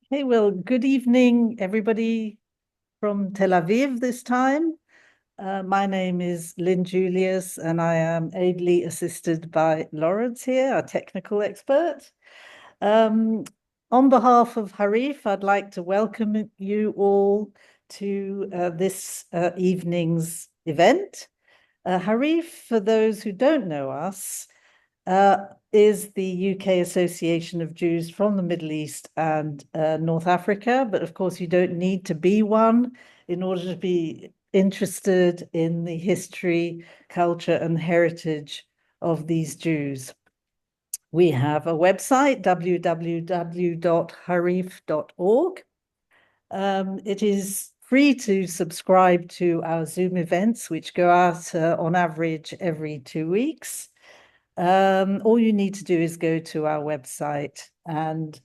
Hey, well, good evening, everybody from Tel Aviv this time. My name is Lynn Julius, and I am ably assisted by Lawrence here, our technical expert. Um, on behalf of Harif, I'd like to welcome you all to this evening's event. Harif, for those who don't know us, is the UK Association of Jews from the Middle East and North Africa. But of course, you don't need to be one in order to be interested in the history, culture, and heritage of these Jews. We have a website, www.harif.org. It is free to subscribe to our Zoom events, which go out on average every 2 weeks. All you need to do is go to our website and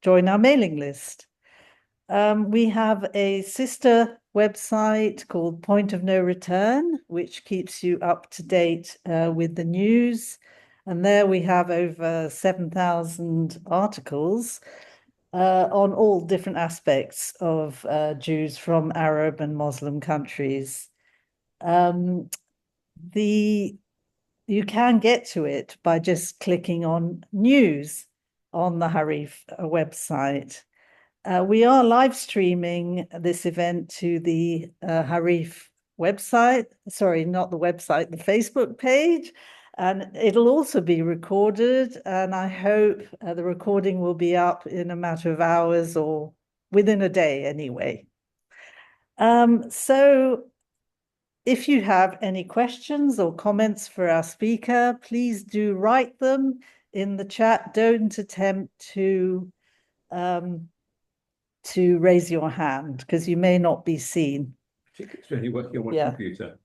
join our mailing list. We have a sister website called Point of No Return, which keeps you up to date with the news. And there we have over 7,000 articles on all different aspects of Jews from Arab and Muslim countries. Um, the You can get to it by just clicking on news on the Harif website. We are live streaming this event to the Harif website. Sorry, not the website, the Facebook page. And it'll also be recorded. And I hope the recording will be up in a matter of hours or within a day anyway. So if you have any questions or comments for our speaker, please do write them in the chat. Don't attempt to raise your hand because you may not be seen. I think it's really working on my computer.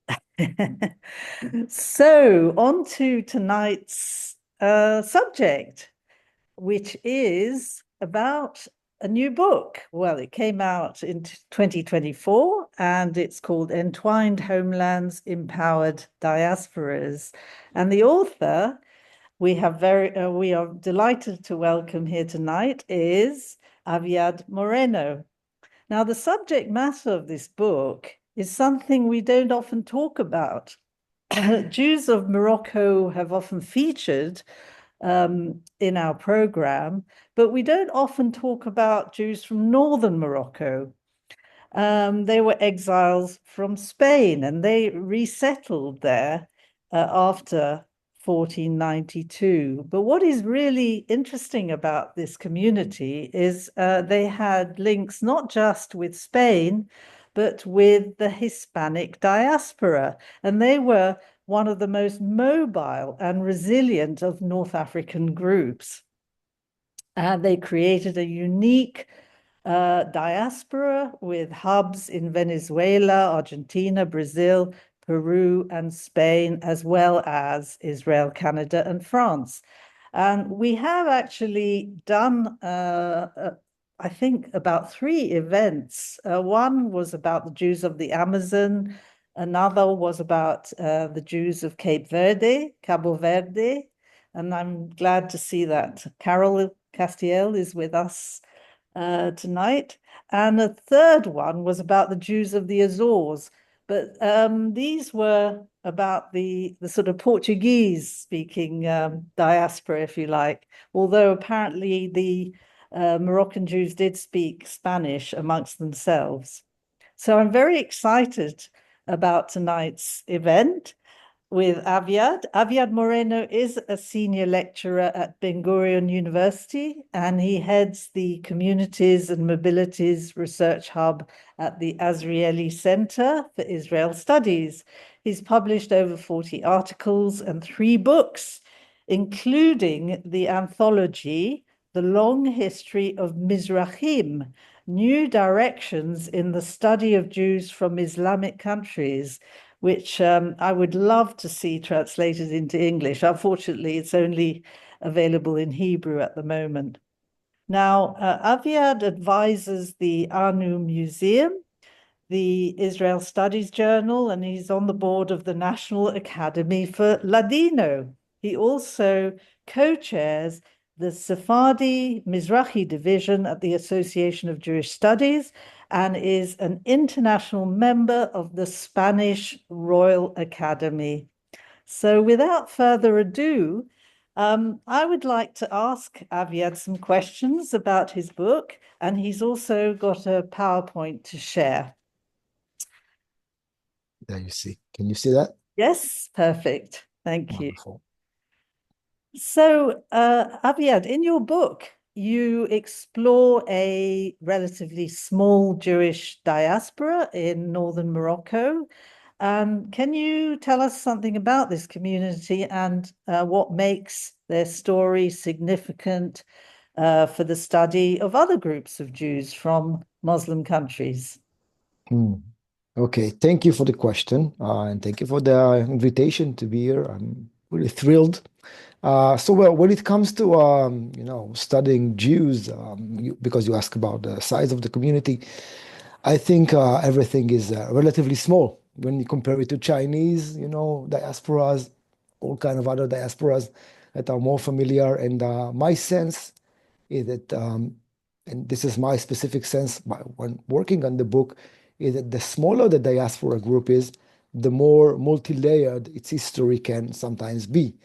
So on to tonight's subject, which is about a new book. Well, it came out in 2024 and it's called Entwined, Homelands, Empowered Diasporas. And the author we are delighted to welcome here tonight is Aviad Moreno. Now, the subject matter of this book is something we don't often talk about. Jews of Morocco have often featured in our program, but we don't often talk about Jews from northern Morocco. They were exiles from Spain and they resettled there after 1492. But what is really interesting about this community is they had links not just with Spain, but with the Hispanic diaspora. And they were one of the most mobile and resilient of North African groups. And they created a unique diaspora with hubs in Venezuela, Argentina, Brazil, Peru, and Spain, as well as Israel, Canada, and France. And we have actually done, I think, about 3 events. One was about the Jews of the Amazon. Another was about the Jews of Cabo Verde. And I'm glad to see that Carol Castiel is with us tonight. And a third one was about the Jews of the Azores. But these were about the sort of Portuguese speaking diaspora, if you like, although apparently the Moroccan Jews did speak Spanish amongst themselves. So I'm very excited about tonight's event with Aviad. Aviad Moreno is a senior lecturer at Ben-Gurion University, and he heads the Communities and Mobilities Research Hub at the Azrieli Center for Israel Studies. He's published over 40 articles and 3 books, including the anthology, The Long History of Mizrahim, New Directions in the Study of Jews from Islamic Countries, which I would love to see translated into English. Unfortunately, it's only available in Hebrew at the moment. Now, Aviad advises the Anu Museum, the Israel Studies Journal, and he's on the board of the National Academy for Ladino. He also co-chairs the Sephardi Mizrahi division at the Association of Jewish Studies and is an international member of the Spanish Royal Academy. So without further ado, I would like to ask Aviad some questions about his book, and he's also got a PowerPoint to share. There you see. Can you see that? Yes, perfect. Thank you. Wonderful. So, Aviad, in your book, you explore a relatively small Jewish diaspora in northern Morocco. Can you tell us something about this community and what makes their story significant for the study of other groups of Jews from Muslim countries? Okay, thank you for the question, and thank you for the invitation to be here. I'm really thrilled. Well, when it comes to studying Jews, because you ask about the size of the community, I think everything is relatively small when you compare it to Chinese, diasporas, all kind of other diasporas that are more familiar. And my sense is that, and this is my specific sense when working on the book, is that the smaller the diaspora group is, the more multi-layered its history can sometimes be.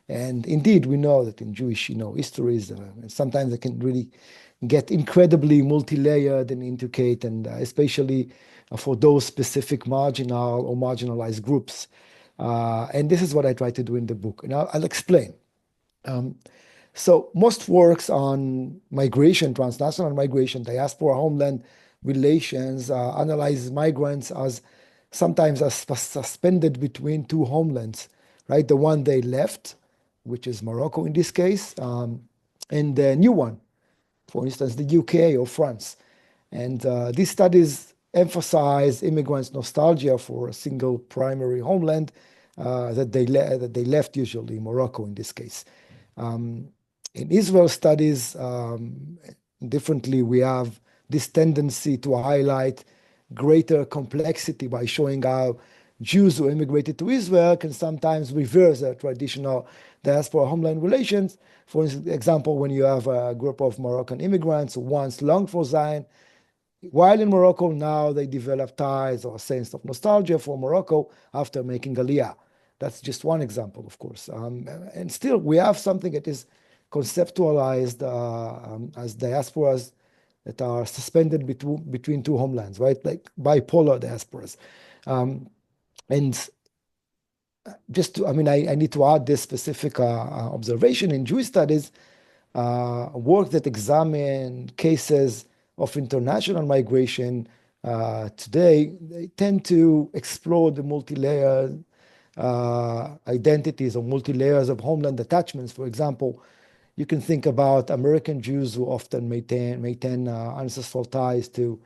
And indeed, we know that in Jewish, histories, sometimes they can really get incredibly multi-layered and intricate, and especially for those specific marginal or marginalized groups. And this is what I try to do in the book, and I'll explain. So most works on migration, transnational migration, diaspora, homeland relations, analyze migrants as sometimes as suspended between two homelands, right? The one they left, which is Morocco in this case, and the new one, for instance, the UK or France. And these studies emphasize immigrants' nostalgia for a single primary homeland that they left, usually Morocco in this case. In Israel studies, differently, we have this tendency to highlight greater complexity by showing how Jews who immigrated to Israel can sometimes reverse their traditional diaspora homeland relations. For example, when you have a group of Moroccan immigrants who once longed for Zion, while in Morocco now they develop ties or a sense of nostalgia for Morocco after making Aliyah. That's just one example, of course. And still, we have something that is conceptualized as diasporas that are suspended between two homelands, right? Like bipolar diasporas. And just to, I need to add this specific observation in Jewish studies, work that examine cases of international migration today, they tend to explore the multi-layered identities or multi-layers of homeland attachments. For example, you can think about American Jews who often maintain ancestral ties to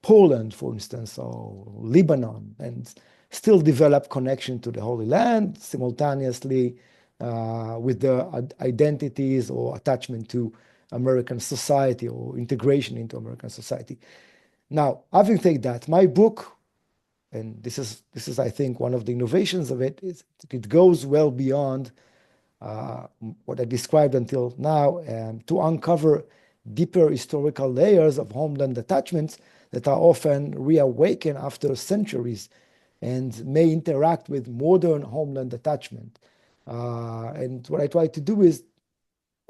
Poland, for instance, or Lebanon, and still develop connection to the Holy Land simultaneously with their identities or attachment to American society or integration into American society. Now, having said that, my book, and this is I think one of the innovations of it, is it goes well beyond what I described until now, to uncover deeper historical layers of homeland attachments that are often reawakened after centuries and may interact with modern homeland attachment. And what I try to do is,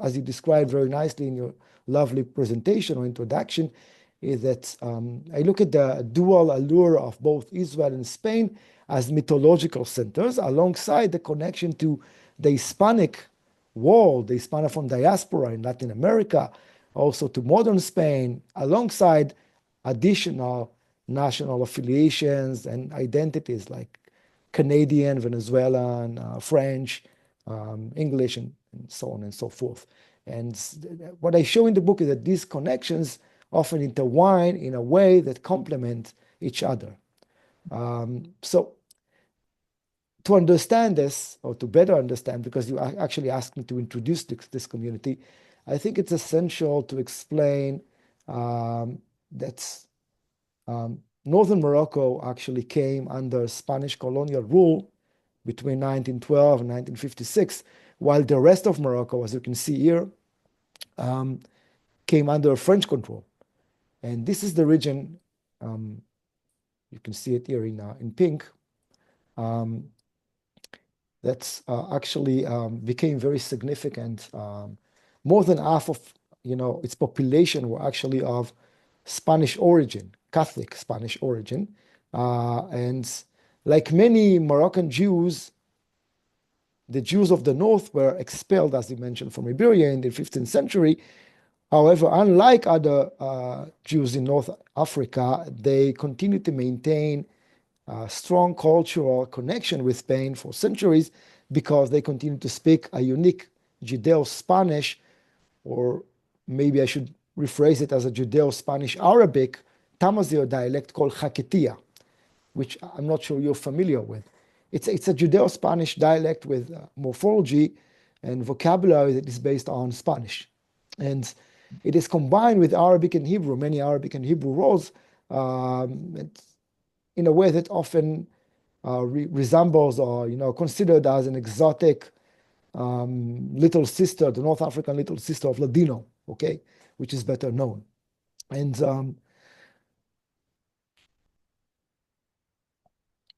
as you described very nicely in your lovely presentation or introduction, is that I look at the dual allure of both Israel and Spain as mythological centers alongside the connection to the Hispanic world, the Hispanophone diaspora in Latin America, also to modern Spain, alongside additional national affiliations and identities like Canadian, Venezuelan, French, English, and so on and so forth. And what I show in the book is that these connections often intertwine in a way that complement each other. So to understand this, or to better understand, because you actually asked me to introduce this community, I think it's essential to explain that northern Morocco actually came under Spanish colonial rule between 1912 and 1956, while the rest of Morocco, as you can see here, came under French control. And this is the region, you can see it here in pink, that's actually became very significant. More than half of its population were actually of Spanish origin, Catholic Spanish origin. And like many Moroccan Jews, the Jews of the north were expelled, as you mentioned, from Iberia in the 15th century. However, unlike other Jews in North Africa, they continue to maintain a strong cultural connection with Spain for centuries because they continue to speak a unique Judeo-Spanish, or maybe I should rephrase it as a Judeo-Spanish-Arabic Tamazight dialect called Haketia, which I'm not sure you're familiar with. It's a Judeo-Spanish dialect with morphology and vocabulary that is based on Spanish. And it is combined with Arabic and Hebrew, many Arabic and Hebrew words, in a way that often resembles or considered as an exotic little sister, the North African little sister of Ladino, okay, which is better known. And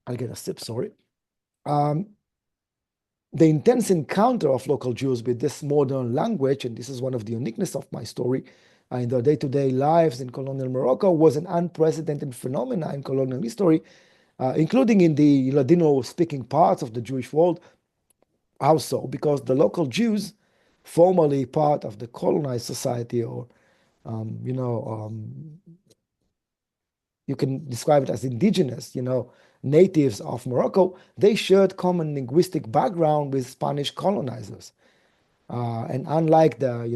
I'll get a sip, sorry. The intense encounter of local Jews with this modern language, and this is one of the uniqueness of my story, in their day-to-day lives in colonial Morocco, was an unprecedented phenomenon in colonial history, including in the Ladino-speaking parts of the Jewish world. Also, because the local Jews, formerly part of the colonized society, or you can describe it as indigenous, natives of Morocco, they shared common linguistic background with Spanish colonizers. And unlike the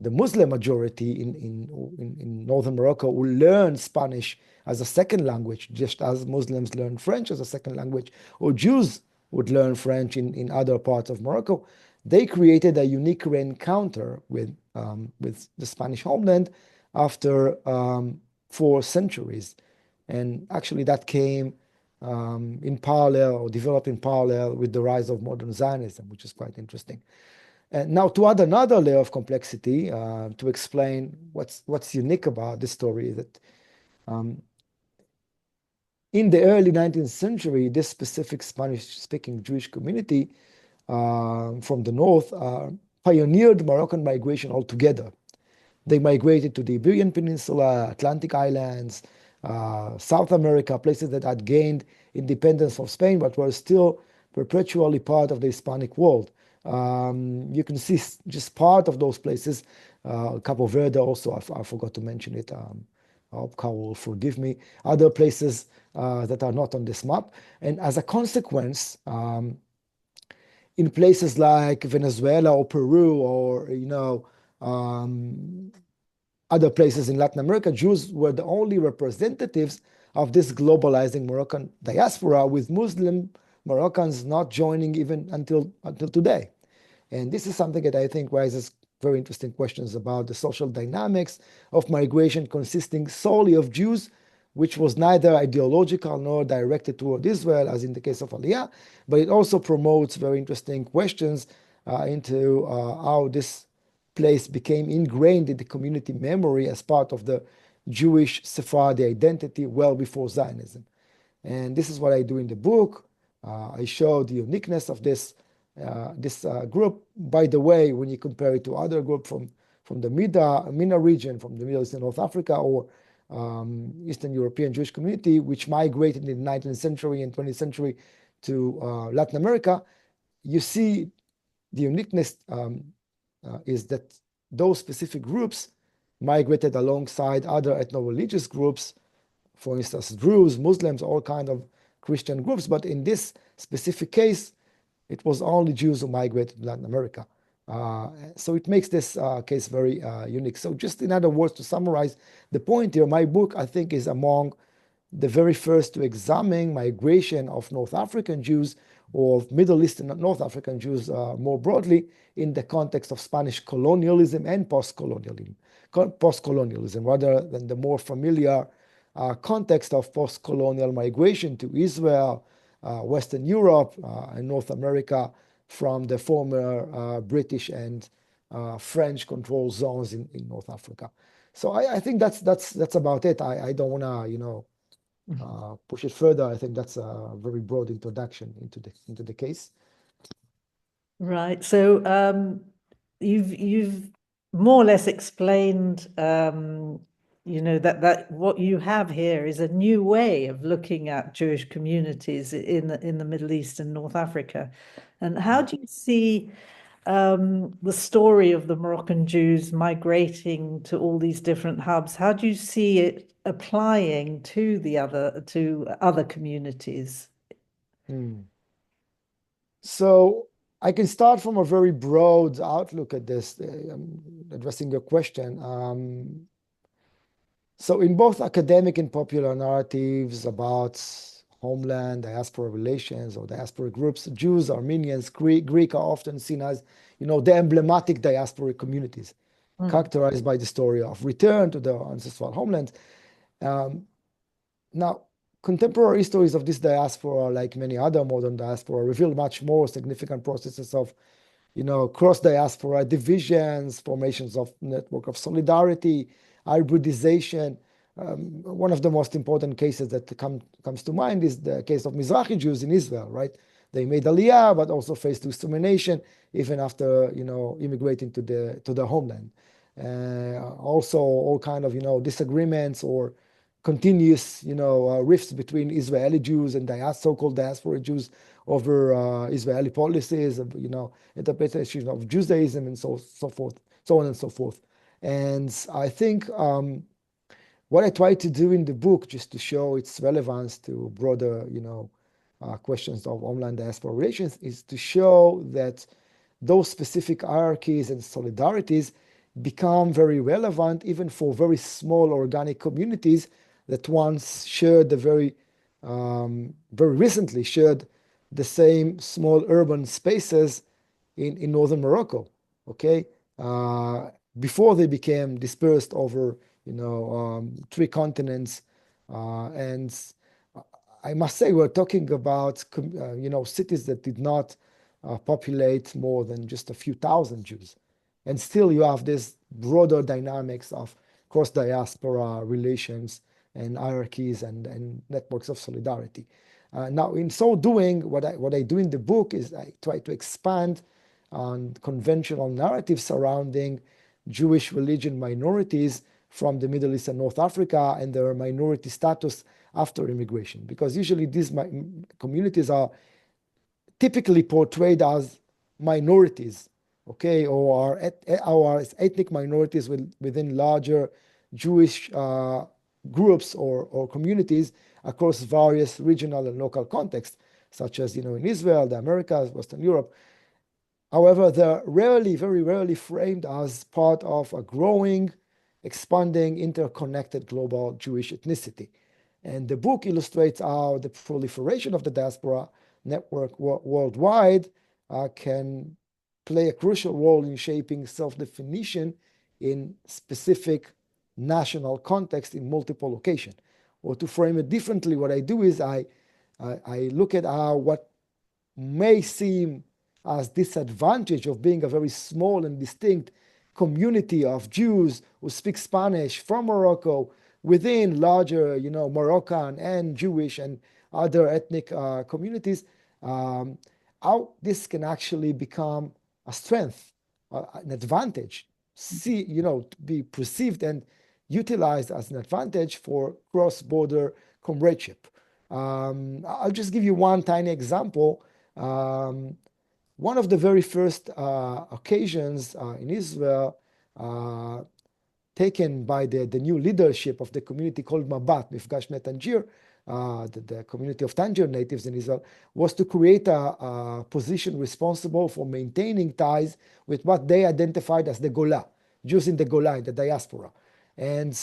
Muslim majority in northern Morocco who learned Spanish as a second language, just as Muslims learn French as a second language, or Jews would learn French in other parts of Morocco, they created a unique encounter with the Spanish homeland after 4 centuries. And actually that came in parallel, or developed in parallel with the rise of modern Zionism, which is quite interesting. And now to add another layer of complexity, to explain what's unique about this story, is that in the early 19th century, this specific Spanish-speaking Jewish community from the north pioneered Moroccan migration altogether. They migrated to the Iberian Peninsula, Atlantic Islands, South America, places that had gained independence from Spain, but were still perpetually part of the Hispanic world. You can see just part of those places. Cabo Verde also, I forgot to mention it. I hope Carl will forgive me. Other places that are not on this map. And as a consequence, in places like Venezuela or Peru or, other places in Latin America, Jews were the only representatives of this globalizing Moroccan diaspora, with Muslim Moroccans not joining even until today. And this is something that I think raises very interesting questions about the social dynamics of migration consisting solely of Jews, which was neither ideological nor directed toward Israel, as in the case of Aliyah, but it also promotes very interesting questions into how this place became ingrained in the community memory as part of the Jewish Sephardi identity well before Zionism. And this is what I do in the book. I show the uniqueness of this group. By the way, when you compare it to other groups from the MENA region, from the Middle East and North Africa, or Eastern European Jewish community, which migrated in the 19th century and 20th century to Latin America, you see the uniqueness is that those specific groups migrated alongside other ethno-religious groups, for instance, Druze, Muslims, all kinds of Christian groups. But in this specific case, it was only Jews who migrated to Latin America. So it makes this case very unique. So just in other words, to summarize the point here, my book, I think, is among the very first to examine migration of North African Jews, or Middle Eastern and North African Jews more broadly, in the context of Spanish colonialism and post-colonialism, rather than the more familiar context of post-colonial migration to Israel, Western Europe, and North America from the former British and French controlled zones in North Africa. So I think that's about it. I don't want to, push it further. I think that's a very broad introduction into the case. Right. So you've more or less explained, that what you have here is a new way of looking at Jewish communities in the Middle East and North Africa. And how do you see the story of the Moroccan Jews migrating to all these different hubs? How do you see it applying to other communities? So I can start from a very broad outlook at this, addressing your question. So in both academic and popular narratives about homeland, diaspora relations, or diaspora groups, Jews, Armenians, Greek are often seen as, the emblematic diasporic communities, characterized by the story of return to their ancestral homeland. Now, contemporary histories of this diaspora, like many other modern diaspora, reveal much more significant processes of, cross-diaspora divisions, formations of network of solidarity, hybridization. One of the most important cases that comes to mind is the case of Mizrahi Jews in Israel, right? They made Aliyah, but also faced discrimination even after, immigrating to the homeland. Also, all kind of, disagreements or continuous, rifts between Israeli Jews and so-called diaspora Jews over Israeli policies, interpretation of Judaism and so forth, so on and so forth. And I think what I try to do in the book, just to show its relevance to broader, questions of homeland diaspora relations, is to show that those specific hierarchies and solidarities become very relevant even for very small organic communities that once shared very recently shared the same small urban spaces in northern Morocco, okay? Before they became dispersed over, 3 continents. And I must say, we're talking about, cities that did not populate more than just a few thousand Jews. And still you have this broader dynamics of cross-diaspora relations and hierarchies and networks of solidarity. Now, in so doing, what I do in the book is I try to expand on conventional narratives surrounding Jewish religion minorities from the Middle East and North Africa and their minority status after immigration. Because usually these communities are typically portrayed as minorities, okay, or ethnic minorities within larger Jewish groups or communities across various regional and local contexts, such as, in Israel, the Americas, Western Europe. However, they're very rarely framed as part of a growing, expanding, interconnected global Jewish ethnicity. And the book illustrates how the proliferation of the diaspora network worldwide can play a crucial role in shaping self-definition in specific national context in multiple locations. Or to frame it differently, what I do is I look at how what may seem as disadvantage of being a very small and distinct community of Jews who speak Spanish from Morocco within larger, Moroccan and Jewish and other ethnic communities, how this can actually become a strength, an advantage, be perceived and utilized as an advantage for cross-border comradeship. I'll just give you one tiny example. One of the very first occasions in Israel taken by the new leadership of the community called Mabat, Mifgash Net Tangier, the community of Tangier natives in Israel, was to create a position responsible for maintaining ties with what they identified as the Gola, Jews in the Gola, in the diaspora. And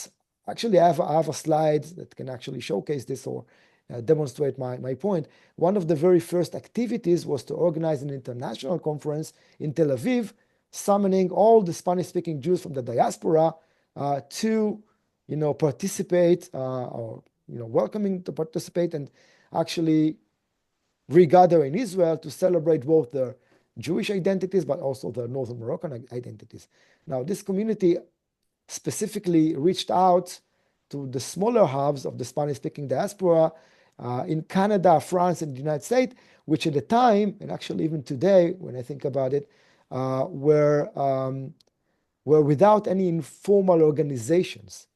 actually, I have a slide that can actually showcase this or demonstrate my point. One of the very first activities was to organize an international conference in Tel Aviv, summoning all the Spanish-speaking Jews from the diaspora to, participate or, welcoming to participate and actually regather in Israel to celebrate both their Jewish identities, but also the Northern Moroccan identities. Now, this community specifically reached out to the smaller halves of the Spanish-speaking diaspora in Canada, France, and the United States, which at the time, and actually even today, when I think about it, were without any informal organizations.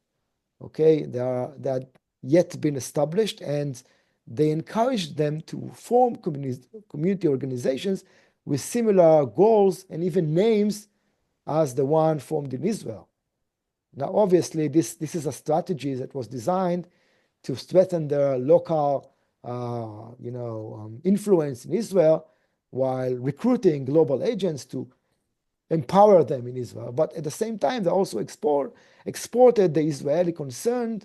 Okay, they had yet been established, and they encouraged them to form community organizations with similar goals and even names as the one formed in Israel. Now, obviously, this is a strategy that was designed to strengthen their local, influence in Israel, while recruiting global agents to empower them in Israel. But at the same time, they also exported the Israeli concern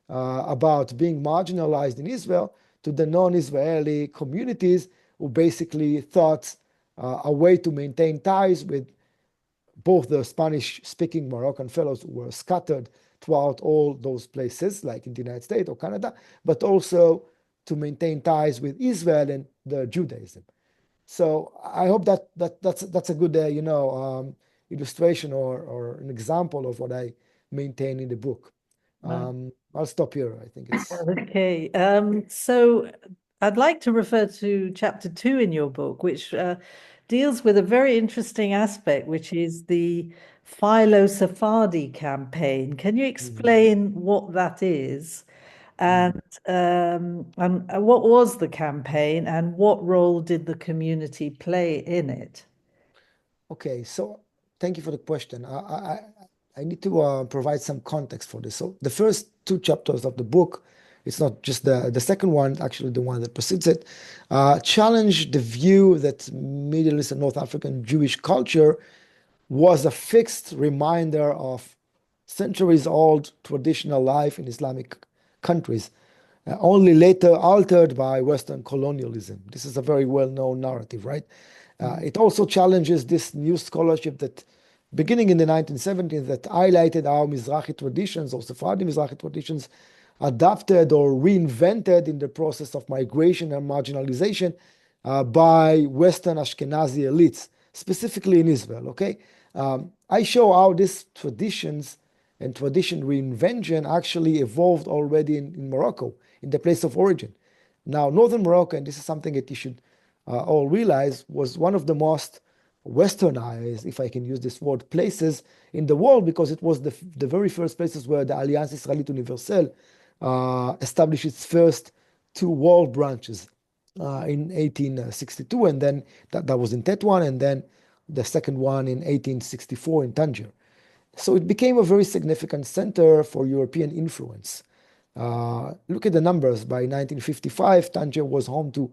about being marginalized in Israel to the non-Israeli communities, who basically thought a way to maintain ties with both the Spanish-speaking Moroccan fellows who were scattered throughout all those places, like in the United States or Canada, but also to maintain ties with Israel and the Judaism. So I hope that's a good illustration or an example of what I maintain in the book. I'll stop here. I think it's okay. So I'd like to refer to chapter 2 in your book, which deals with a very interesting aspect, which is the Philo-Sephardi campaign. Can you explain what that is? And what was the campaign, and what role did the community play in it? Okay, so thank you for the question. I need to provide some context for this. So the first 2 chapters of the book, it's not just the second one, actually the one that precedes it, challenged the view that Middle East and North African Jewish culture was a fixed reminder of centuries-old traditional life in Islamic countries, only later altered by Western colonialism. This is a very well-known narrative, right? It also challenges this new scholarship that, beginning in the 1970s, that highlighted how Mizrahi traditions or Sephardi Mizrahi traditions adapted or reinvented in the process of migration and marginalization by Western Ashkenazi elites, specifically in Israel, okay? I show how these traditions and tradition reinvention actually evolved already in Morocco, in the place of origin. Now, Northern Morocco, and this is something that you should all realize, was one of the most westernized, if I can use this word, places in the world, because it was the very first places where the Alliance Israélite Universelle established its first 2 world branches in 1862, and then that was in Tetouan, and then the second one in 1864 in Tangier. So it became a very significant center for European influence. Look at the numbers. By 1955, Tangier was home to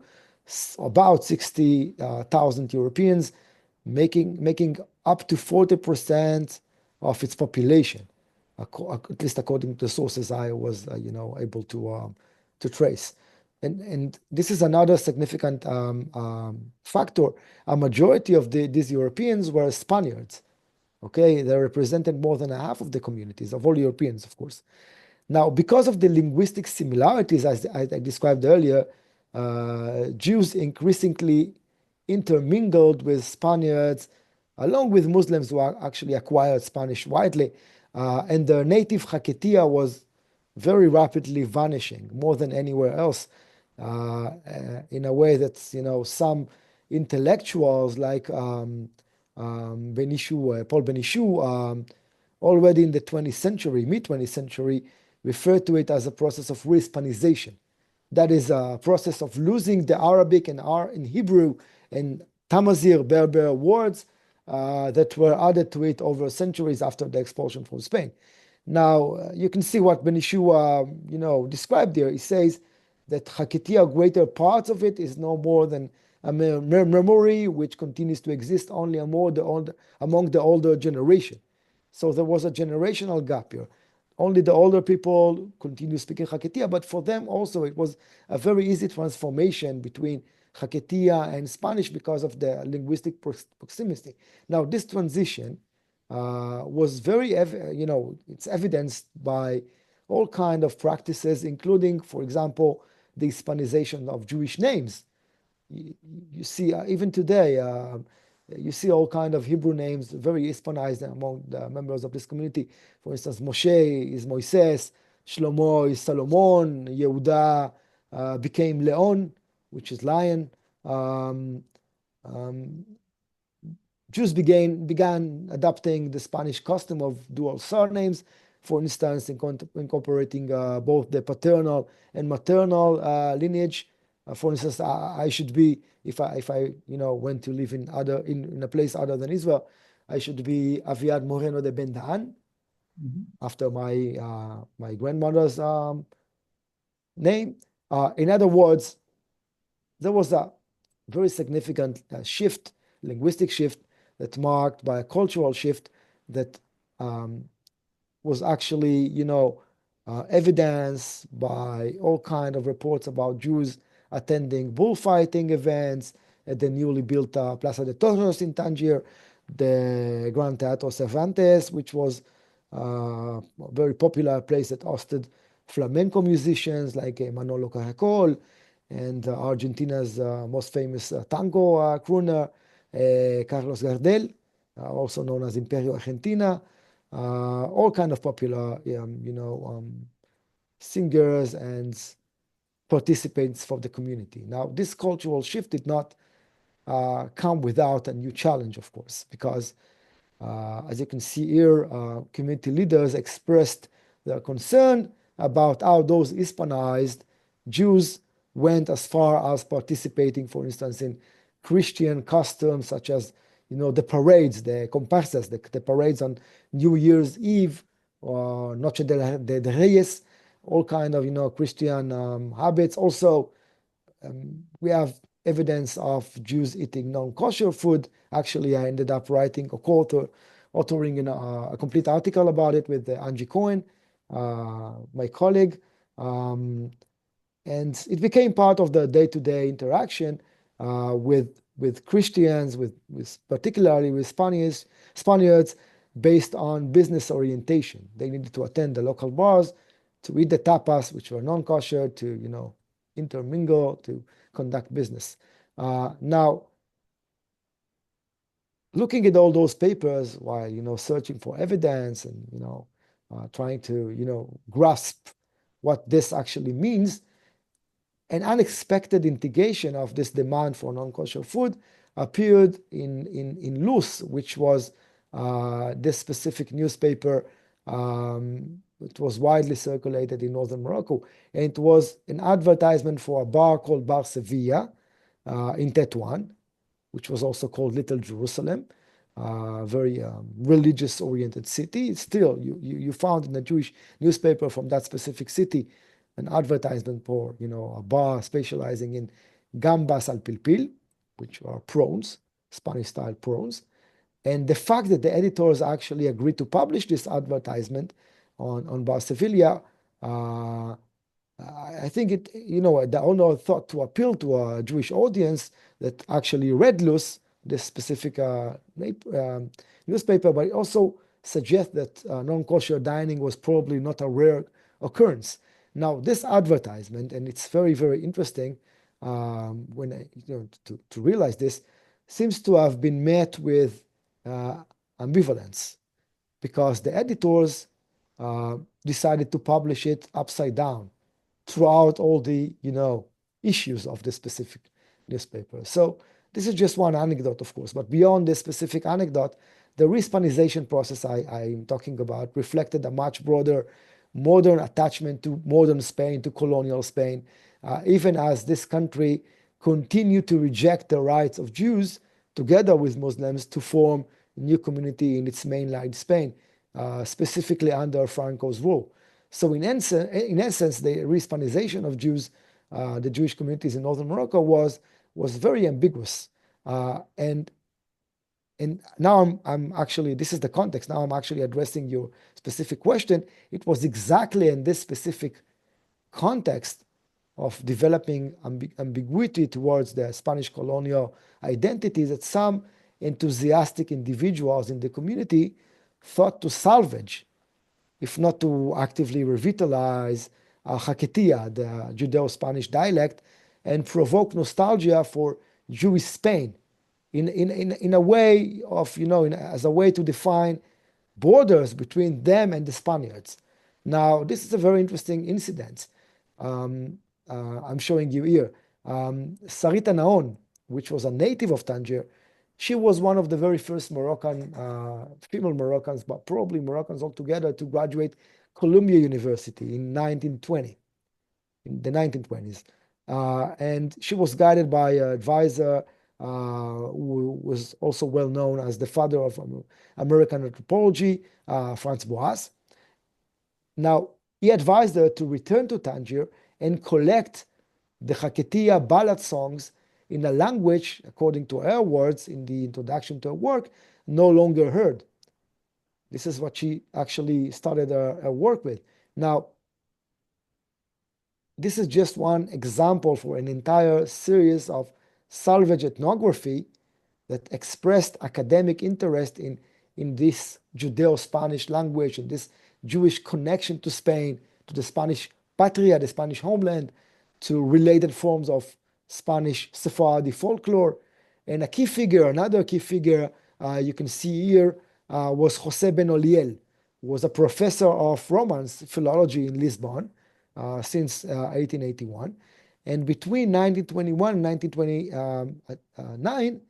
about 60,000 Europeans, making up to 40% of its population, at least according to the sources I was able to trace. And this is another significant factor. A majority of these Europeans were Spaniards. Okay, they represented more than half of the communities, of all Europeans, of course. Now, because of the linguistic similarities, as I described earlier, Jews increasingly intermingled with Spaniards, along with Muslims who actually acquired Spanish widely, and their native Haketia was very rapidly vanishing, more than anywhere else, in a way that some intellectuals like Paul Benichou, already in the 20th century, mid-20th century, referred to it as a process of re-Hispanization. That is a process of losing the Arabic and in Hebrew and Tamazigh Berber words that were added to it over centuries after the expulsion from Spain. Now, you can see what Benichou described there. He says that Haketia, greater parts of it, is no more than a mere memory which continues to exist only among the older generation. So there was a generational gap here. Only the older people continue speaking Haketia, but for them also it was a very easy transformation between Haketia and Spanish because of the linguistic proximity. Now, this transition was very, it's evidenced by all kinds of practices, including, for example, the Hispanization of Jewish names. You see, even today, you see all kind of Hebrew names, very Hispanized among the members of this community. For instance, Moshe is Moises, Shlomo is Solomon, Yehuda became Leon, which is lion. Jews began adopting the Spanish custom of dual surnames, for instance, incorporating both the paternal and maternal lineage. For instance, I should be, if I went to live in a place other than Israel, I should be Aviad Moreno de Ben Dan, after my grandmother's name. In other words, there was a very significant linguistic shift that marked by a cultural shift that was actually, evidenced by all kind of reports about Jews attending bullfighting events at the newly built Plaza de Toros in Tangier, the Gran Teatro Cervantes, which was a very popular place that hosted flamenco musicians like Manolo Caracol, and Argentina's most famous tango crooner, Carlos Gardel, also known as Imperio Argentina, all kind of popular, singers and participants from the community. Now, this cultural shift did not come without a new challenge, of course, because as you can see here, community leaders expressed their concern about how those Hispanized Jews went as far as participating, for instance, in Christian customs such as, the parades, the comparsas, the parades on New Year's Eve, or Noche de Reyes, all kind of, Christian habits. Also, we have evidence of Jews eating non-kosher food. Actually, I ended up writing authoring a complete article about it with Angie Cohen, my colleague. And it became part of the day-to-day interaction with Christians, particularly with Spaniards, based on business orientation. They needed to attend the local bars, to eat the tapas, which were non-kosher, to intermingle, to conduct business. Now, looking at all those papers while searching for evidence and trying to grasp what this actually means, an unexpected integration of this demand for non-kosher food appeared in Luz, which was this specific newspaper. It was widely circulated in northern Morocco, and it was an advertisement for a bar called Bar Sevilla in Tetouan, which was also called Little Jerusalem, very religious-oriented city. Still, you found in a Jewish newspaper from that specific city an advertisement for a bar specializing in gambas al pilpil, which are prawns, Spanish-style prawns. And the fact that the editors actually agreed to publish this advertisement on Bar Sevilla, I think the owner thought to appeal to a Jewish audience that actually read Luz, this specific newspaper, but it also suggests that non-kosher dining was probably not a rare occurrence. Now, this advertisement, and it's very, very interesting to realize this, seems to have been met with ambivalence, because the editors decided to publish it upside down throughout all the issues of this specific newspaper. So this is just one anecdote, of course, but beyond this specific anecdote, the Hispanization process I'm talking about reflected a much broader modern attachment to modern Spain, to colonial Spain, even as this country continued to reject the rights of Jews together with Muslims to form a new community in its mainland Spain, specifically under Franco's rule. So in essence, the Hispanization of Jews, the Jewish communities in northern Morocco was very ambiguous. And now I'm actually, this is the context, now I'm actually addressing your specific question. It was exactly in this specific context of developing ambiguity towards the Spanish colonial identity that some enthusiastic individuals in the community thought to salvage, if not to actively revitalize Haketia, the Judeo-Spanish dialect, and provoke nostalgia for Jewish Spain, in a way of, as a way to define borders between them and the Spaniards. Now, this is a very interesting incident. I'm showing you here. Sarita Naon, which was a native of Tangier, she was one of the very first Moroccan, female Moroccans, but probably Moroccans altogether, to graduate Columbia University in 1920, in the 1920s. And she was guided by an advisor who was also well known as the father of American anthropology, Franz Boas. Now, he advised her to return to Tangier and collect the Haketiya ballad songs in a language, according to her words in the introduction to her work, no longer heard. This is what she actually started her work with. Now, this is just one example for an entire series of salvage ethnography that expressed academic interest in this Judeo-Spanish language, in this Jewish connection to Spain, to the Spanish patria, the Spanish homeland, to related forms of Spanish Sephardi folklore. And a key figure, another key figure you can see here was José Ben Oliel, who was a professor of Romance philology in Lisbon since 1881. And between 1921 and 1929,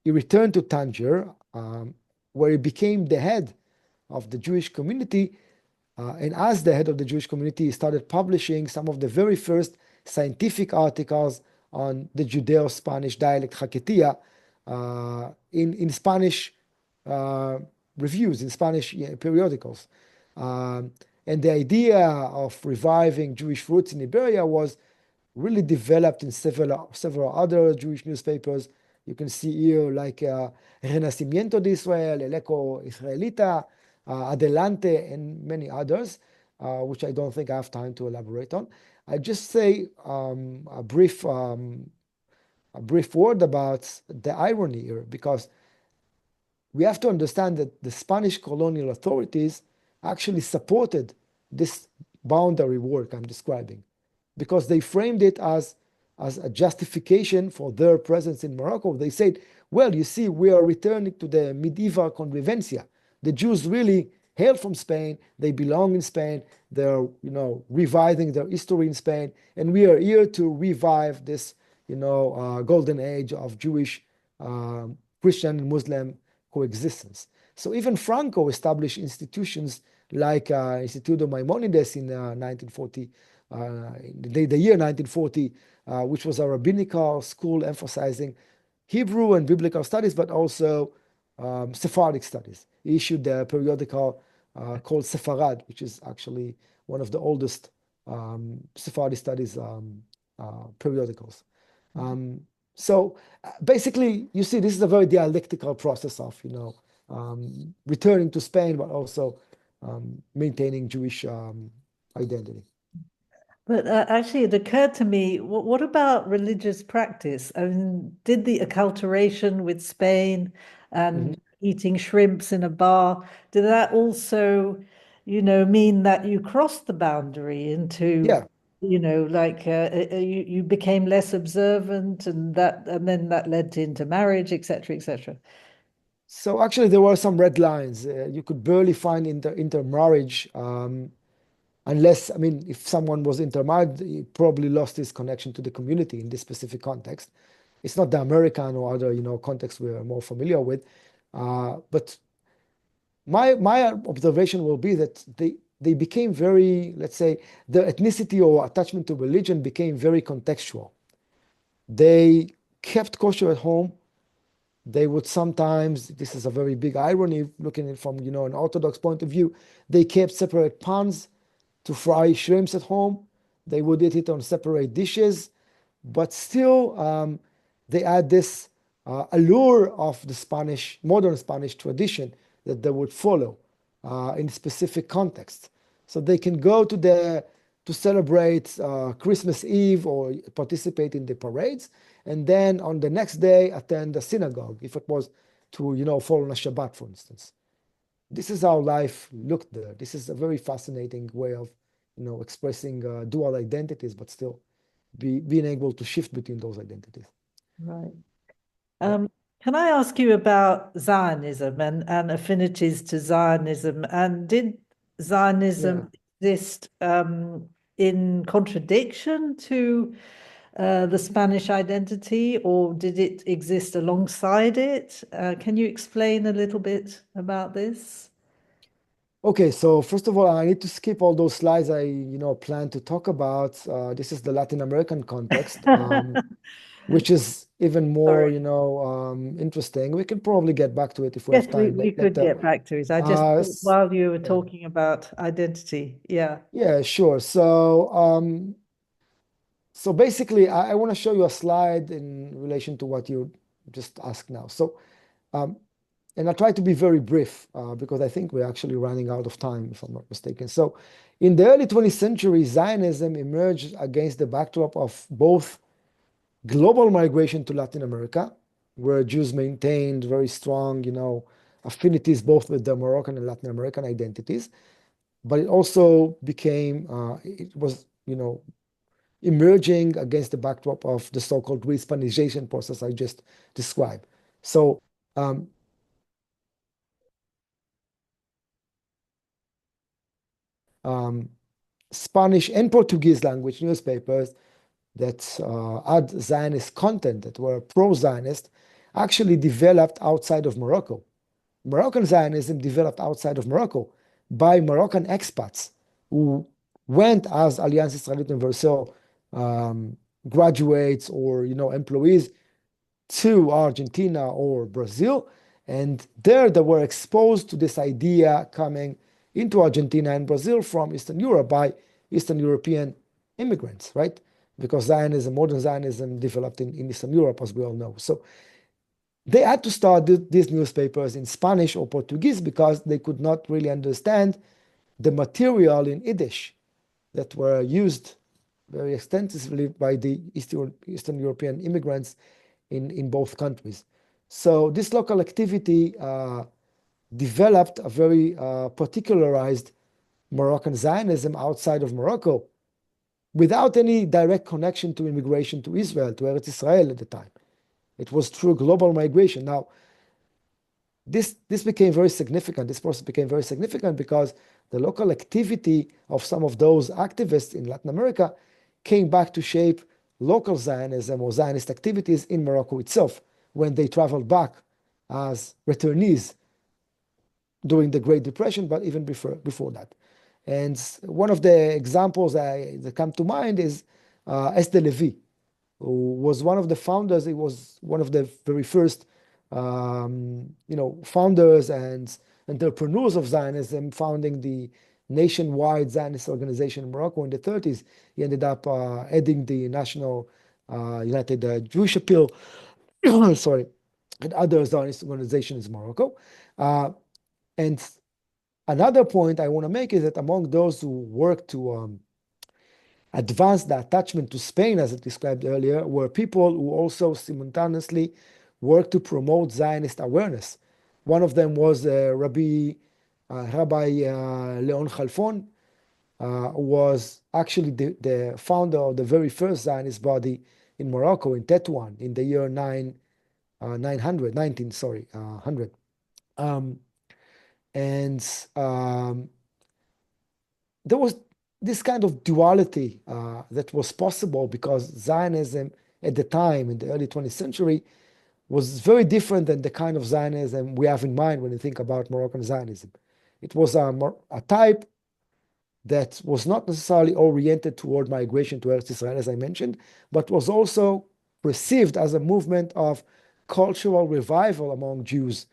he returned to Tangier, where he became the head of the Jewish community. And as the head of the Jewish community, he started publishing some of the very first scientific articles on the Judeo-Spanish dialect Haketiya in Spanish reviews, in Spanish periodicals. And the idea of reviving Jewish roots in Iberia was really developed in several other Jewish newspapers. You can see here like Renacimiento de Israel, El Eco Israelita, Adelante, and many others, which I don't think I have time to elaborate on. I just say a brief word about the irony here, because we have to understand that the Spanish colonial authorities actually supported this boundary work I'm describing, because they framed it as a justification for their presence in Morocco. They said, well, you see, we are returning to the medieval convivencia. The Jews really hail from Spain. They belong in Spain. They're, reviving their history in Spain. And we are here to revive this, golden age of Jewish, Christian and Muslim coexistence. So even Franco established institutions like Instituto Maimonides in 1940, the year 1940, which was a rabbinical school emphasizing Hebrew and biblical studies, but also Sephardic studies. He issued a periodical called Sefarad, which is actually one of the oldest Sephardi studies periodicals. So basically, you see, this is a very dialectical process of, returning to Spain, but also maintaining Jewish identity. But actually, it occurred to me, what about religious practice? I mean, did the acculturation with Spain and eating shrimps in a bar, did that also, mean that you crossed the boundary into, you became less observant, and then that led to intermarriage, et cetera, et cetera? So actually, there were some red lines. You could barely find intermarriage. Unless, if someone was intermarried, he probably lost his connection to the community in this specific context. It's not the American or other, context we're more familiar with. But my observation will be that they became very, let's say, their ethnicity or attachment to religion became very contextual. They kept kosher at home. They would sometimes, this is a very big irony, looking at it from, an Orthodox point of view, they kept separate pans to fry shrimps at home. They would eat it on separate dishes, but still they had this allure of the modern Spanish tradition that they would follow in specific contexts. So they can go to celebrate Christmas Eve or participate in the parades, and then on the next day attend the synagogue, if it was to, follow a Shabbat, for instance. This is how life looked there. This is a very fascinating way of, expressing dual identities, but still being able to shift between those identities. Right. Can I ask you about Zionism and affinities to Zionism? And did Zionism exist in contradiction to the Spanish identity, or did it exist alongside it? Can you explain a little bit about this? Okay, so first of all, I need to skip all those slides I, plan to talk about. This is the Latin American context, which is even more, interesting. We can probably get back to it if we have Yes, time we could later. get back to it. I just thought while you were Yeah. talking about identity, yeah. Yeah, sure. So basically, I want to show you a slide in relation to what you just asked now. So, and I'll try to be very brief because I think we're actually running out of time, if I'm not mistaken. So, in the early 20th century, Zionism emerged against the backdrop of both global migration to Latin America, where Jews maintained very strong, affinities both with the Moroccan and Latin American identities, but it also became, it was, emerging against the backdrop of the so-called Hispanization process I just described. So, Spanish and Portuguese language newspapers that had Zionist content, that were pro-Zionist, actually developed outside of Morocco. Moroccan Zionism developed outside of Morocco by Moroccan expats who went as Alliance Israélite Universelle graduates or employees to Argentina or Brazil, and there they were exposed to this idea coming into Argentina and Brazil from Eastern Europe by Eastern European immigrants, right? Because Zionism, modern Zionism, developed in Eastern Europe, as we all know. So they had to start these newspapers in Spanish or Portuguese because they could not really understand the material in Yiddish that were used very extensively by the Eastern European immigrants in both countries. So this local activity developed a very particularized Moroccan Zionism outside of Morocco without any direct connection to immigration to Israel, to Eretz Israel at the time. It was through global migration. Now, this became very significant. This process became very significant because the local activity of some of those activists in Latin America came back to shape local Zionism or Zionist activities in Morocco itself when they traveled back as returnees during the Great Depression, but even before that. And one of the examples that come to mind is Esther Levy, who was one of the founders. He was one of the very first, founders and entrepreneurs of Zionism, founding the nationwide Zionist organization in Morocco in the 30s. He ended up heading the National United Jewish Appeal, sorry, and other Zionist organizations in Morocco. And another point I want to make is that among those who worked to advance the attachment to Spain, as I described earlier, were people who also simultaneously worked to promote Zionist awareness. One of them was Rabbi Leon Khalfon, who was actually the founder of the very first Zionist body in Morocco, in Tetouan, in the year 100. There was this kind of duality that was possible because Zionism at the time, in the early 20th century, was very different than the kind of Zionism we have in mind when we think about Moroccan Zionism. It was a type that was not necessarily oriented toward migration to Eretz Israel, as I mentioned, but was also perceived as a movement of cultural revival among Jews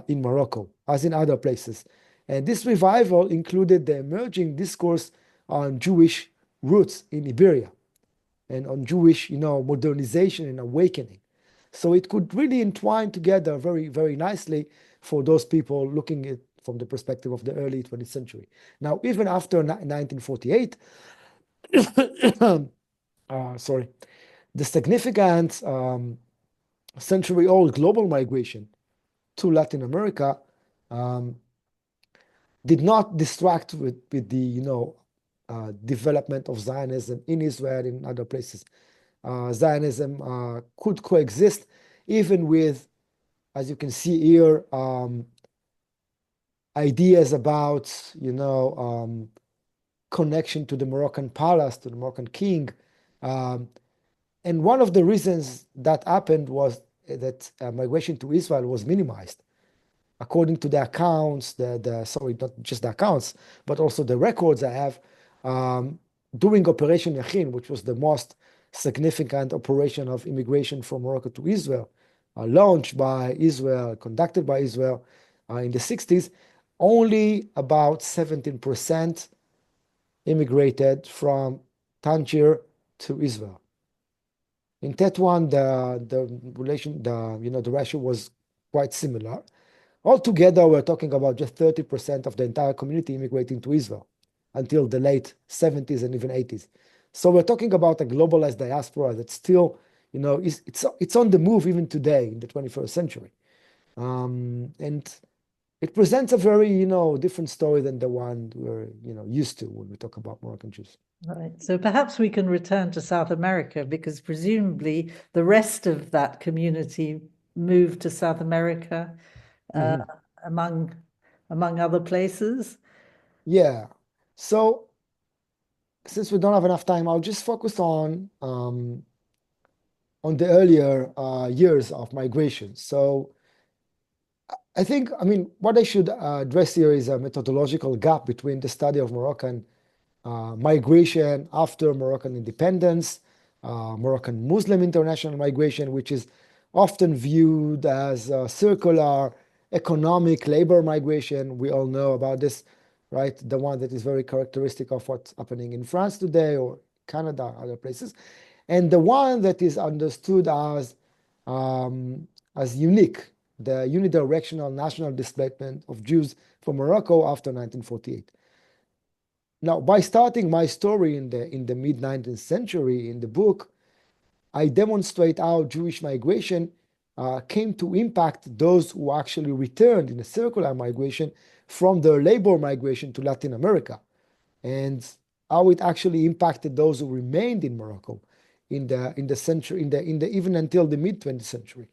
in Morocco, as in other places. And this revival included the emerging discourse on Jewish roots in Iberia and on Jewish, modernization and awakening. So it could really entwine together very, very nicely for those people looking at from the perspective of the early 20th century. Now, even after 1948, the significant century-old global migration to Latin America did not distract with the development of Zionism in Israel and in other places. Zionism could coexist even with as you can see here, ideas about, connection to the Moroccan palace, to the Moroccan king. And one of the reasons that happened was that migration to Israel was minimized. According to the accounts, sorry, not just the accounts, but also the records I have, during Operation Yachin, which was the most significant operation of immigration from Morocco to Israel, launched by Israel, conducted by Israel in the 60s, only about 17% immigrated from Tangier to Israel. In Tetouan, the ratio was quite similar. Altogether, we're talking about just 30% of the entire community immigrating to Israel until the late 70s and even 80s. So we're talking about a globalized diaspora that still, it's on the move even today in the 21st century. And it presents a very, different story than the one we're, used to when we talk about Moroccan Jews. Right. So perhaps we can return to South America, because presumably the rest of that community moved to South America, among other places. Yeah. So since we don't have enough time, I'll just focus on the earlier years of migration. So I mean, what I should address here is a methodological gap between the study of Moroccan migration after Moroccan independence, Moroccan Muslim international migration, which is often viewed as circular economic labor migration. We all know about this, right? The one that is very characteristic of what's happening in France today or Canada, other places. And the one that is understood as unique, the unidirectional national displacement of Jews from Morocco after 1948. Now, by starting my story in the mid-19th century in the book, I demonstrate how Jewish migration came to impact those who actually returned in a circular migration from their labor migration to Latin America, and how it actually impacted those who remained in Morocco in the century, even until the mid-20th century.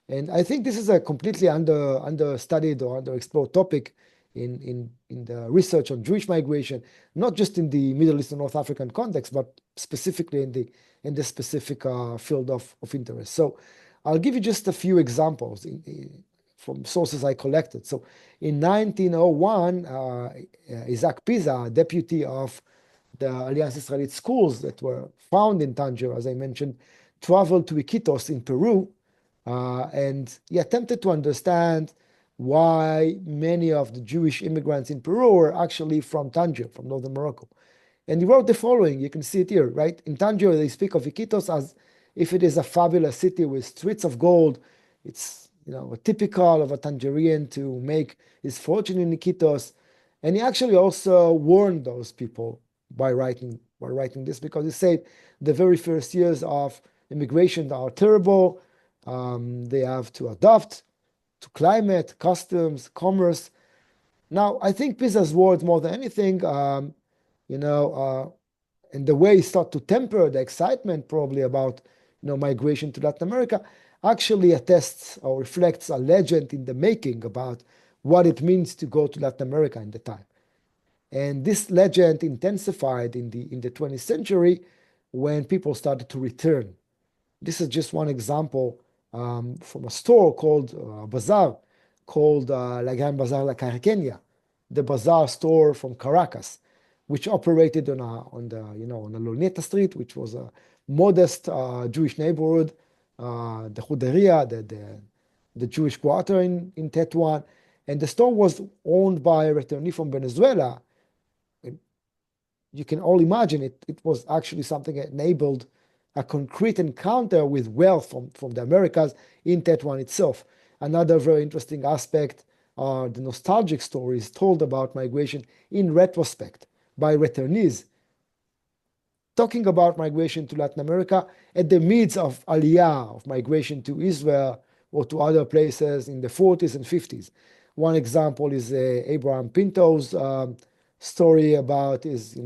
And I think this is a completely understudied or underexplored topic in the research on Jewish migration, not just in the Middle East and North African context, but specifically in the specific field of interest. So I'll give you just a few examples from sources I collected. So in 1901, Isaac Pisa, deputy of the Alliance Israelite schools that were found in Tangier, as I mentioned, traveled to Iquitos in Peru, and he attempted to understand why many of the Jewish immigrants in Peru were actually from Tangier, from northern Morocco. And he wrote the following, you can see it here, right? In Tangier, they speak of Iquitos as if it is a fabulous city with streets of gold. It's, typical of a Tangerian to make his fortune in Iquitos. And he actually also warned those people by writing this, because he said the very first years of immigration are terrible. They have to adapt to climate, customs, commerce. Now, I think Pisa's words, more than anything, and the way he started to temper the excitement probably about migration to Latin America, actually attests or reflects a legend in the making about what it means to go to Latin America in the time. And this legend intensified in the 20th century when people started to return. This is just one example from a store called bazaar, called La Gran Bazar La Caraqueña, the bazaar store from Caracas, which operated on the Luneta Street, which was a modest Jewish neighborhood, the Juderia, the Jewish quarter in Tetouan, and the store was owned by a returnee from Venezuela. You can all imagine it was actually something that enabled a concrete encounter with wealth from the Americas in Tetouan itself. Another very interesting aspect are the nostalgic stories told about migration in retrospect by returnees, talking about migration to Latin America at the midst of aliyah, of migration to Israel or to other places in the 40s and 50s. One example is Abraham Pinto's story about his,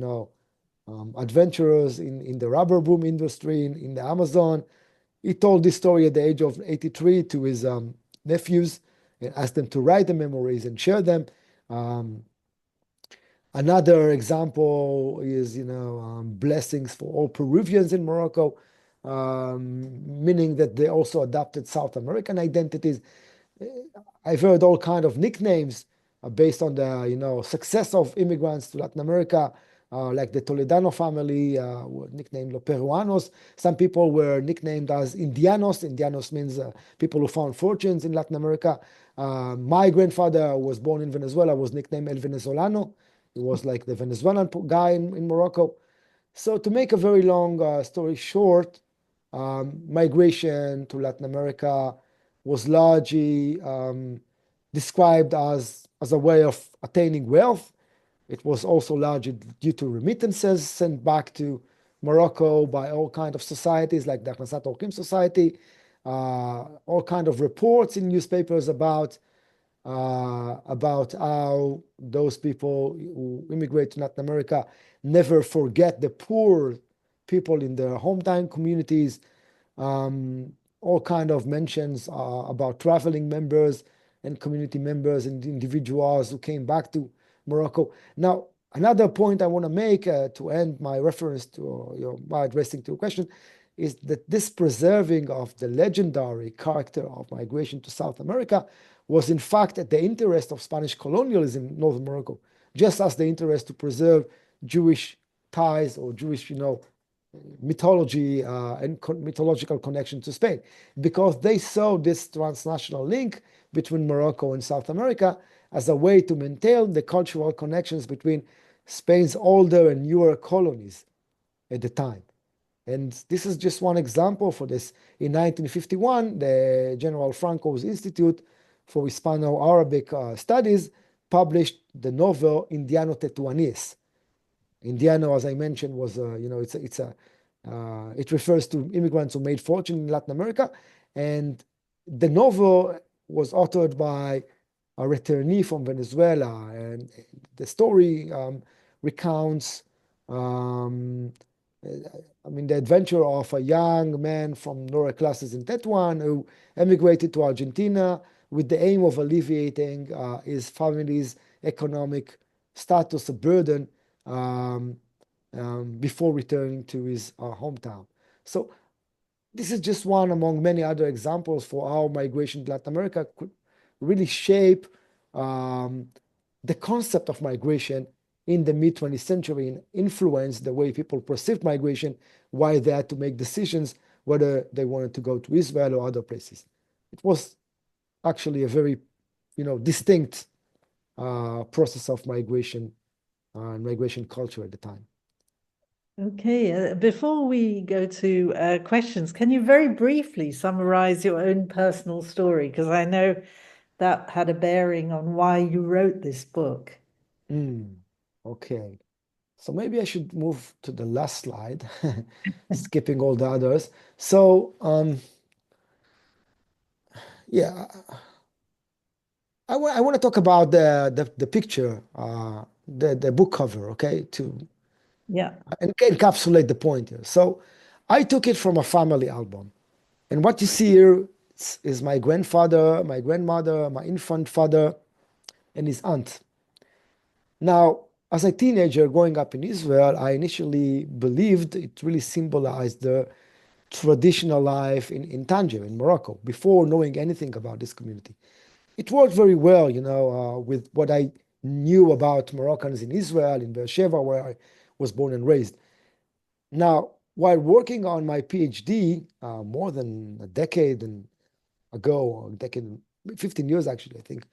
adventurers in the rubber boom industry in the Amazon. He told this story at the age of 83 to nephews and ask them to write the memories and share them. Another example is, blessings for all Peruvians in Morocco, meaning that they also adopted South American identities. I've heard all kind of nicknames based on the success of immigrants to Latin America, like the Toledano family were nicknamed Los Peruanos. Some people were nicknamed as Indianos. Indianos means people who found fortunes in Latin America. My grandfather was born in Venezuela, was nicknamed El Venezolano. He was like the Venezuelan guy in Morocco. So to make a very long story short, migration to Latin America was largely described as a way of attaining wealth. It was also largely due to remittances sent back to Morocco by all kinds of societies like the Knesset Orkim Society, all kinds of reports in newspapers about how those people who immigrate to Latin America never forget the poor people in their hometown communities. All kind of mentions about traveling members and community members and individuals who came back to Morocco. Now, another point I want to make to end my reference to my addressing to your question is that this preserving of the legendary character of migration to South America was in fact at the interest of Spanish colonialism in northern Morocco, just as the interest to preserve Jewish ties or Jewish, mythology and mythological connection to Spain, because they saw this transnational link between Morocco and South America as a way to maintain the cultural connections between Spain's older and newer colonies at the time. And this is just one example for this. In 1951, the General Franco's Institute for Hispano-Arabic Studies published the novel Indiano Tetuaníes. Indiano, as I mentioned, was it refers to immigrants who made fortune in Latin America, and the novel was authored by a returnee from Venezuela, and the story recounts the adventure of a young man from lower classes in Tetuan who emigrated to Argentina with the aim of alleviating his family's economic status burden before returning to his hometown. So this is just one among many other examples for how migration to Latin America could really shape the concept of migration in the mid-20th century and influence the way people perceived migration, why they had to make decisions whether they wanted to go to Israel or other places. It was actually a very, distinct process of migration and migration culture at the time. Okay, before we go to questions, can you very briefly summarize your own personal story? Because I know that had a bearing on why you wrote this book. Okay, so maybe I should move to the last slide, skipping all the others. So, yeah, I want to talk about the picture, the book cover, okay, to encapsulate the point here. So I took it from a family album. And what you see here is my grandfather, my grandmother, my infant father, and his aunt. Now, as a teenager growing up in Israel, I initially believed it really symbolized the traditional life in Tangier, in Morocco, before knowing anything about this community. It worked very well, with what I knew about Moroccans in Israel, in Beersheba, where I was born and raised. Now, while working on my PhD more than a decade ago, 15 years actually, I think,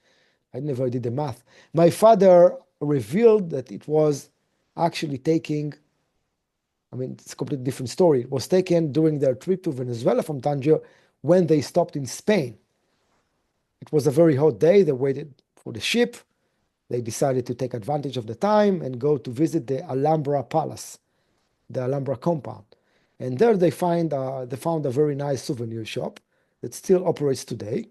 I never did the math, my father revealed that it was actually taking, it's a completely different story. It was taken during their trip to Venezuela from Tangier when they stopped in Spain. It was a very hot day. They waited for the ship. They decided to take advantage of the time and go to visit the Alhambra Palace, the Alhambra compound. And there they found a very nice souvenir shop that still operates today.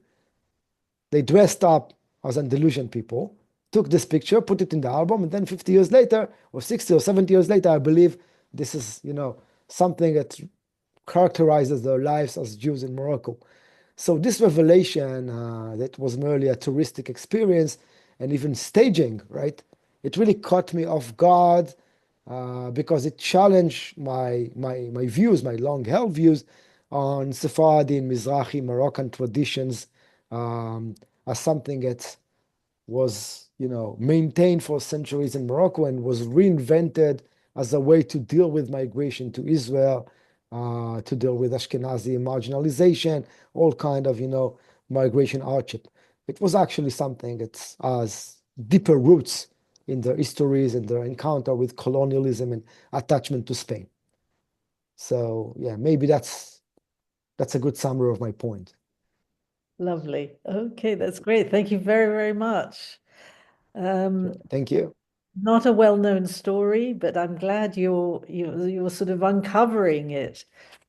They dressed up as Andalusian people, took this picture, put it in the album, and then 50 years later, or 60 or 70 years later, I believe this is, something that characterizes their lives as Jews in Morocco. So this revelation that was merely a touristic experience and even staging, right? It really caught me off guard because it challenged my views, my long-held views on Sephardi and Mizrahi Moroccan traditions as something that was, maintained for centuries in Morocco and was reinvented as a way to deal with migration to Israel, to deal with Ashkenazi marginalization, all kind of, migration hardship. It was actually something that has deeper roots in their histories and their encounter with colonialism and attachment to Spain. So yeah, maybe that's a good summary of my point. Lovely. Okay, that's great. Thank you very, very much. Thank you. Not a well-known story, but I'm glad you're sort of uncovering it.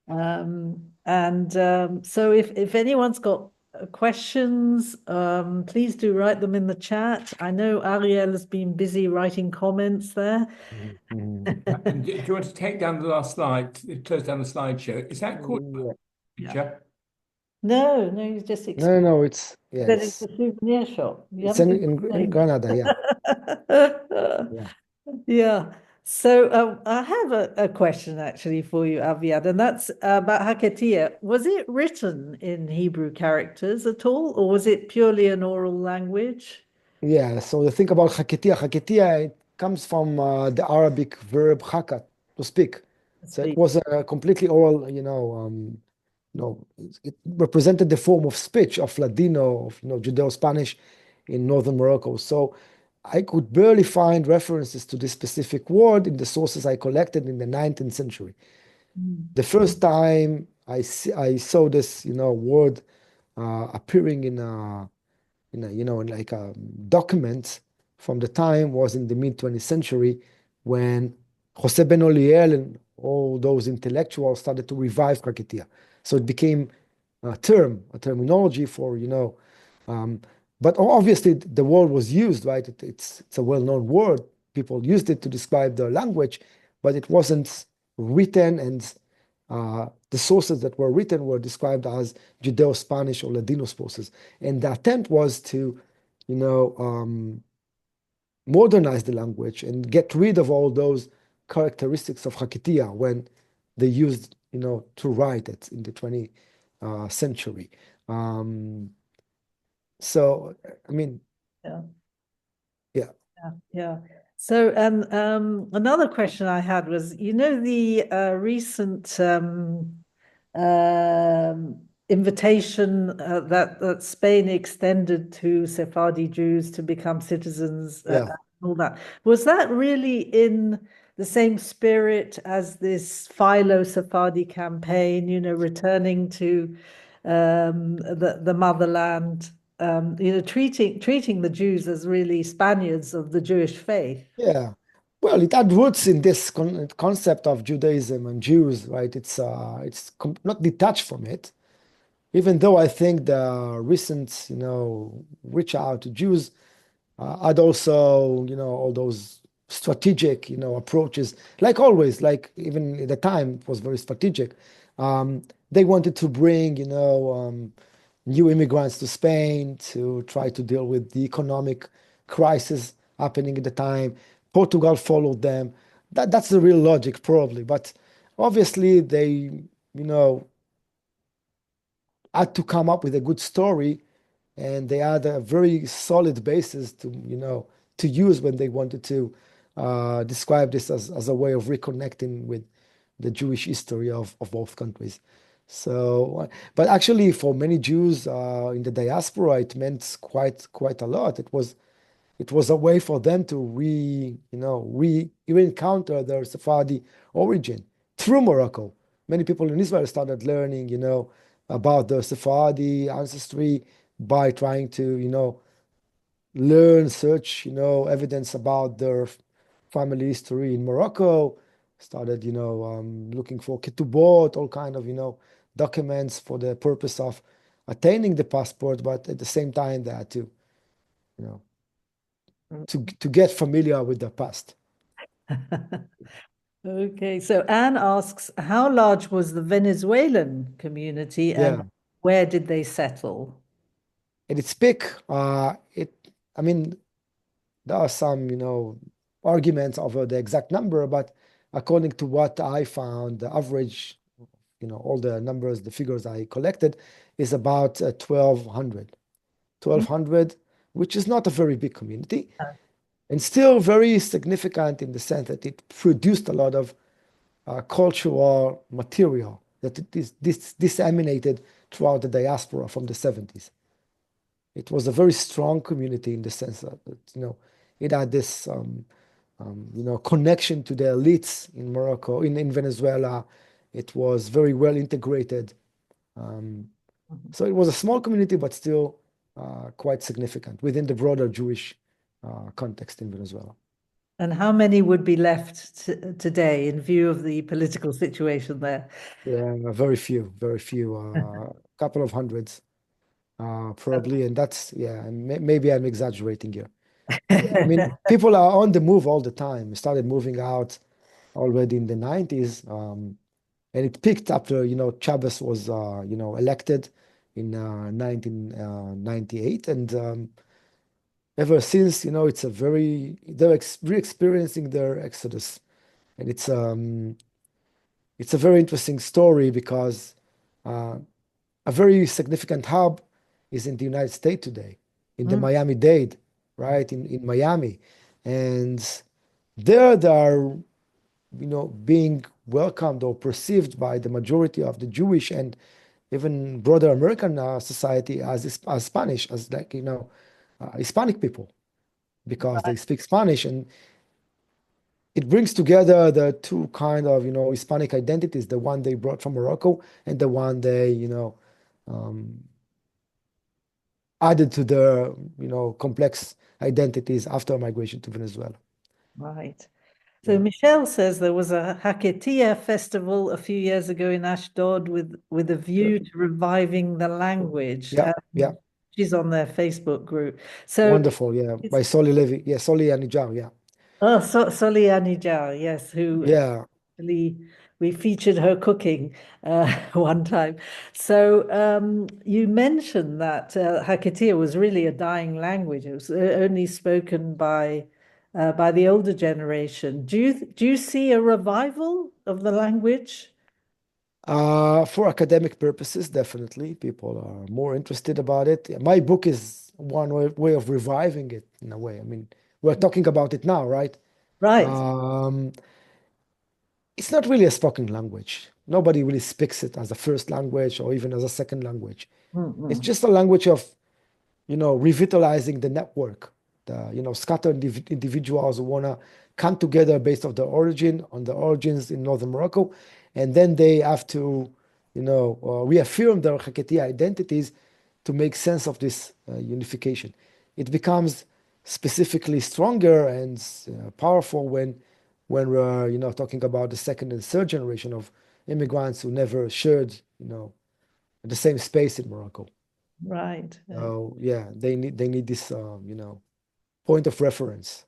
So if anyone's got questions, please do write them in the chat. I know Ariel has been busy writing comments there. And do you want to take down the last slide, close down the slideshow? Is that called picture? No, you just explain. No, it's It's a souvenir shop. It's in Granada, yeah. Yeah. So I have a question actually for you, Aviad, and that's about Hakatia. Was it written in Hebrew characters at all, or was it purely an oral language? Yeah, so the thing about Hakatia, it comes from the Arabic verb hakat, to speak. So it was a completely oral, it represented the form of speech of Ladino, of Judeo-Spanish in northern Morocco. So I could barely find references to this specific word in the sources I collected in the 19th century. The first time I saw this, word appearing in like a document from the time was in the mid-20th century when Jose Ben Oliel and all those intellectuals started to revive Kraketia. So it became a terminology for, but obviously the word was used, right? It's a well-known word. People used it to describe their language, but it wasn't written, and the sources that were written were described as Judeo-Spanish or Ladino sources. And the attempt was to, modernize the language and get rid of all those characteristics of Hakitia when they used, to write it in the 20th century. So, I mean, Yeah. yeah. Yeah. So, another question I had was, the recent invitation that Spain extended to Sephardi Jews to become citizens, Yeah. and all that. Was that really in the same spirit as this Philo-Sephardi campaign, returning to the motherland? Treating the Jews as really Spaniards of the Jewish faith. Yeah. Well, it had roots in this concept of Judaism and Jews, right? It's not detached from it, even though I think the recent, reach out to Jews had also, all those strategic, approaches. Like always, like even at the time, it was very strategic. They wanted to bring, new immigrants to Spain to try to deal with the economic crisis happening at the time. Portugal followed them. That's the real logic, probably. But obviously, they, had to come up with a good story, and they had a very solid basis to use when they wanted to describe this as a way of reconnecting with the Jewish history of both countries. So, but actually, for many Jews in the diaspora, it meant quite a lot. It was a way for them to re-encounter their Sephardi origin through Morocco. Many people in Israel started learning, about their Sephardi ancestry by trying to, learn, search, evidence about their family history in Morocco. Started, looking for ketubot, all kind of, documents for the purpose of attaining the passport, but at the same time they had to, to get familiar with the past. Okay, so Anne asks, how large was the Venezuelan community and where did they settle? At its peak, I mean, there are some, arguments over the exact number, but according to what I found, the average, all the numbers, the figures I collected, is about 1,200. 1,200, which is not a very big community, and still very significant in the sense that it produced a lot of cultural material that it is disseminated throughout the diaspora from the 70s. It was a very strong community in the sense that, it had this, connection to the elites in Morocco, in Venezuela. It was very well integrated. So it was a small community, but still quite significant within the broader Jewish context in Venezuela. And how many would be left today in view of the political situation there? Yeah, very few, a couple of hundreds, probably. And that's, maybe I'm exaggerating here. I mean, people are on the move all the time. We started moving out already in the 90s. And it picked after, Chavez was, elected in 1998. And ever since, it's they're re-experiencing their exodus. And it's a very interesting story because a very significant hub is in the United States today, in the Miami-Dade, right, in Miami. And there they are, being welcomed or perceived by the majority of the Jewish and even broader American society as Spanish, as Hispanic people, because they speak Spanish, and it brings together the two kind of Hispanic identities, the one they brought from Morocco and the one they added to their complex identities after migration to Venezuela. Right. So Michelle says there was a Haketia festival a few years ago in Ashdod with a view to reviving the language. Yeah. She's on their Facebook group. So wonderful, yeah. By Soli Levi, Soli Anijar, yeah. Oh, Soli Anijar, yes, who actually we featured her cooking one time. So you mentioned that Haketia was really a dying language. It was only spoken by the older generation. Do you see a revival of the language? For academic purposes, definitely. People are more interested about it. My book is one way of reviving it in a way. I mean, we're talking about it now, right? Right. It's not really a spoken language. Nobody really speaks it as a first language or even as a second language. It's just a language of, revitalizing the network, the, scattered individuals who want to come together based on the origins in northern Morocco. And then they have to, reaffirm their Haketia identities to make sense of this unification. It becomes specifically stronger and powerful when we're, talking about the second and third generation of immigrants who never shared, the same space in Morocco. Right. So they need this, point of reference.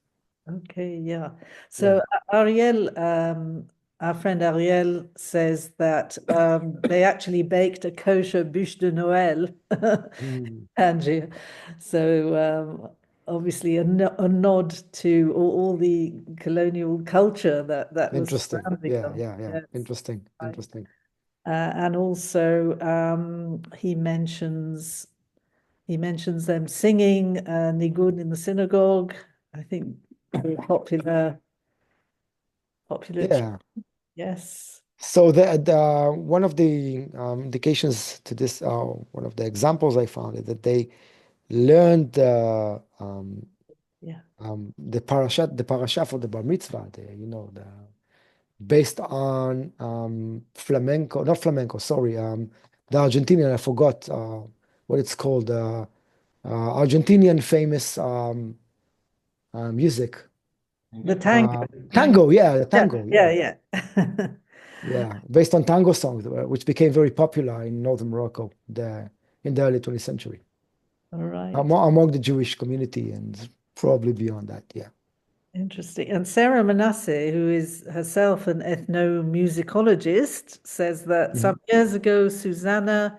Okay, yeah. So Ariel, our friend Ariel says that they actually baked a kosher bûche de Noël, Angie. So obviously a nod to all the colonial culture that was Interesting. surrounding them. Yeah. Interesting. And also he mentions them singing nigun in the synagogue. I think very popular. Yeah. Yes. So one of the indications to this, one of the examples I found is that they learned the parasha for the bar mitzvah, based on not flamenco, sorry, the Argentinian, I forgot what it's called, Argentinian famous music. The tango. Tango, the tango. Yeah. Yeah, based on tango songs, which became very popular in northern Morocco in the early 20th century. All right. Among the Jewish community and probably beyond that, yeah. Interesting. And Sarah Manasseh, who is herself an ethnomusicologist, says that some years ago, Susanna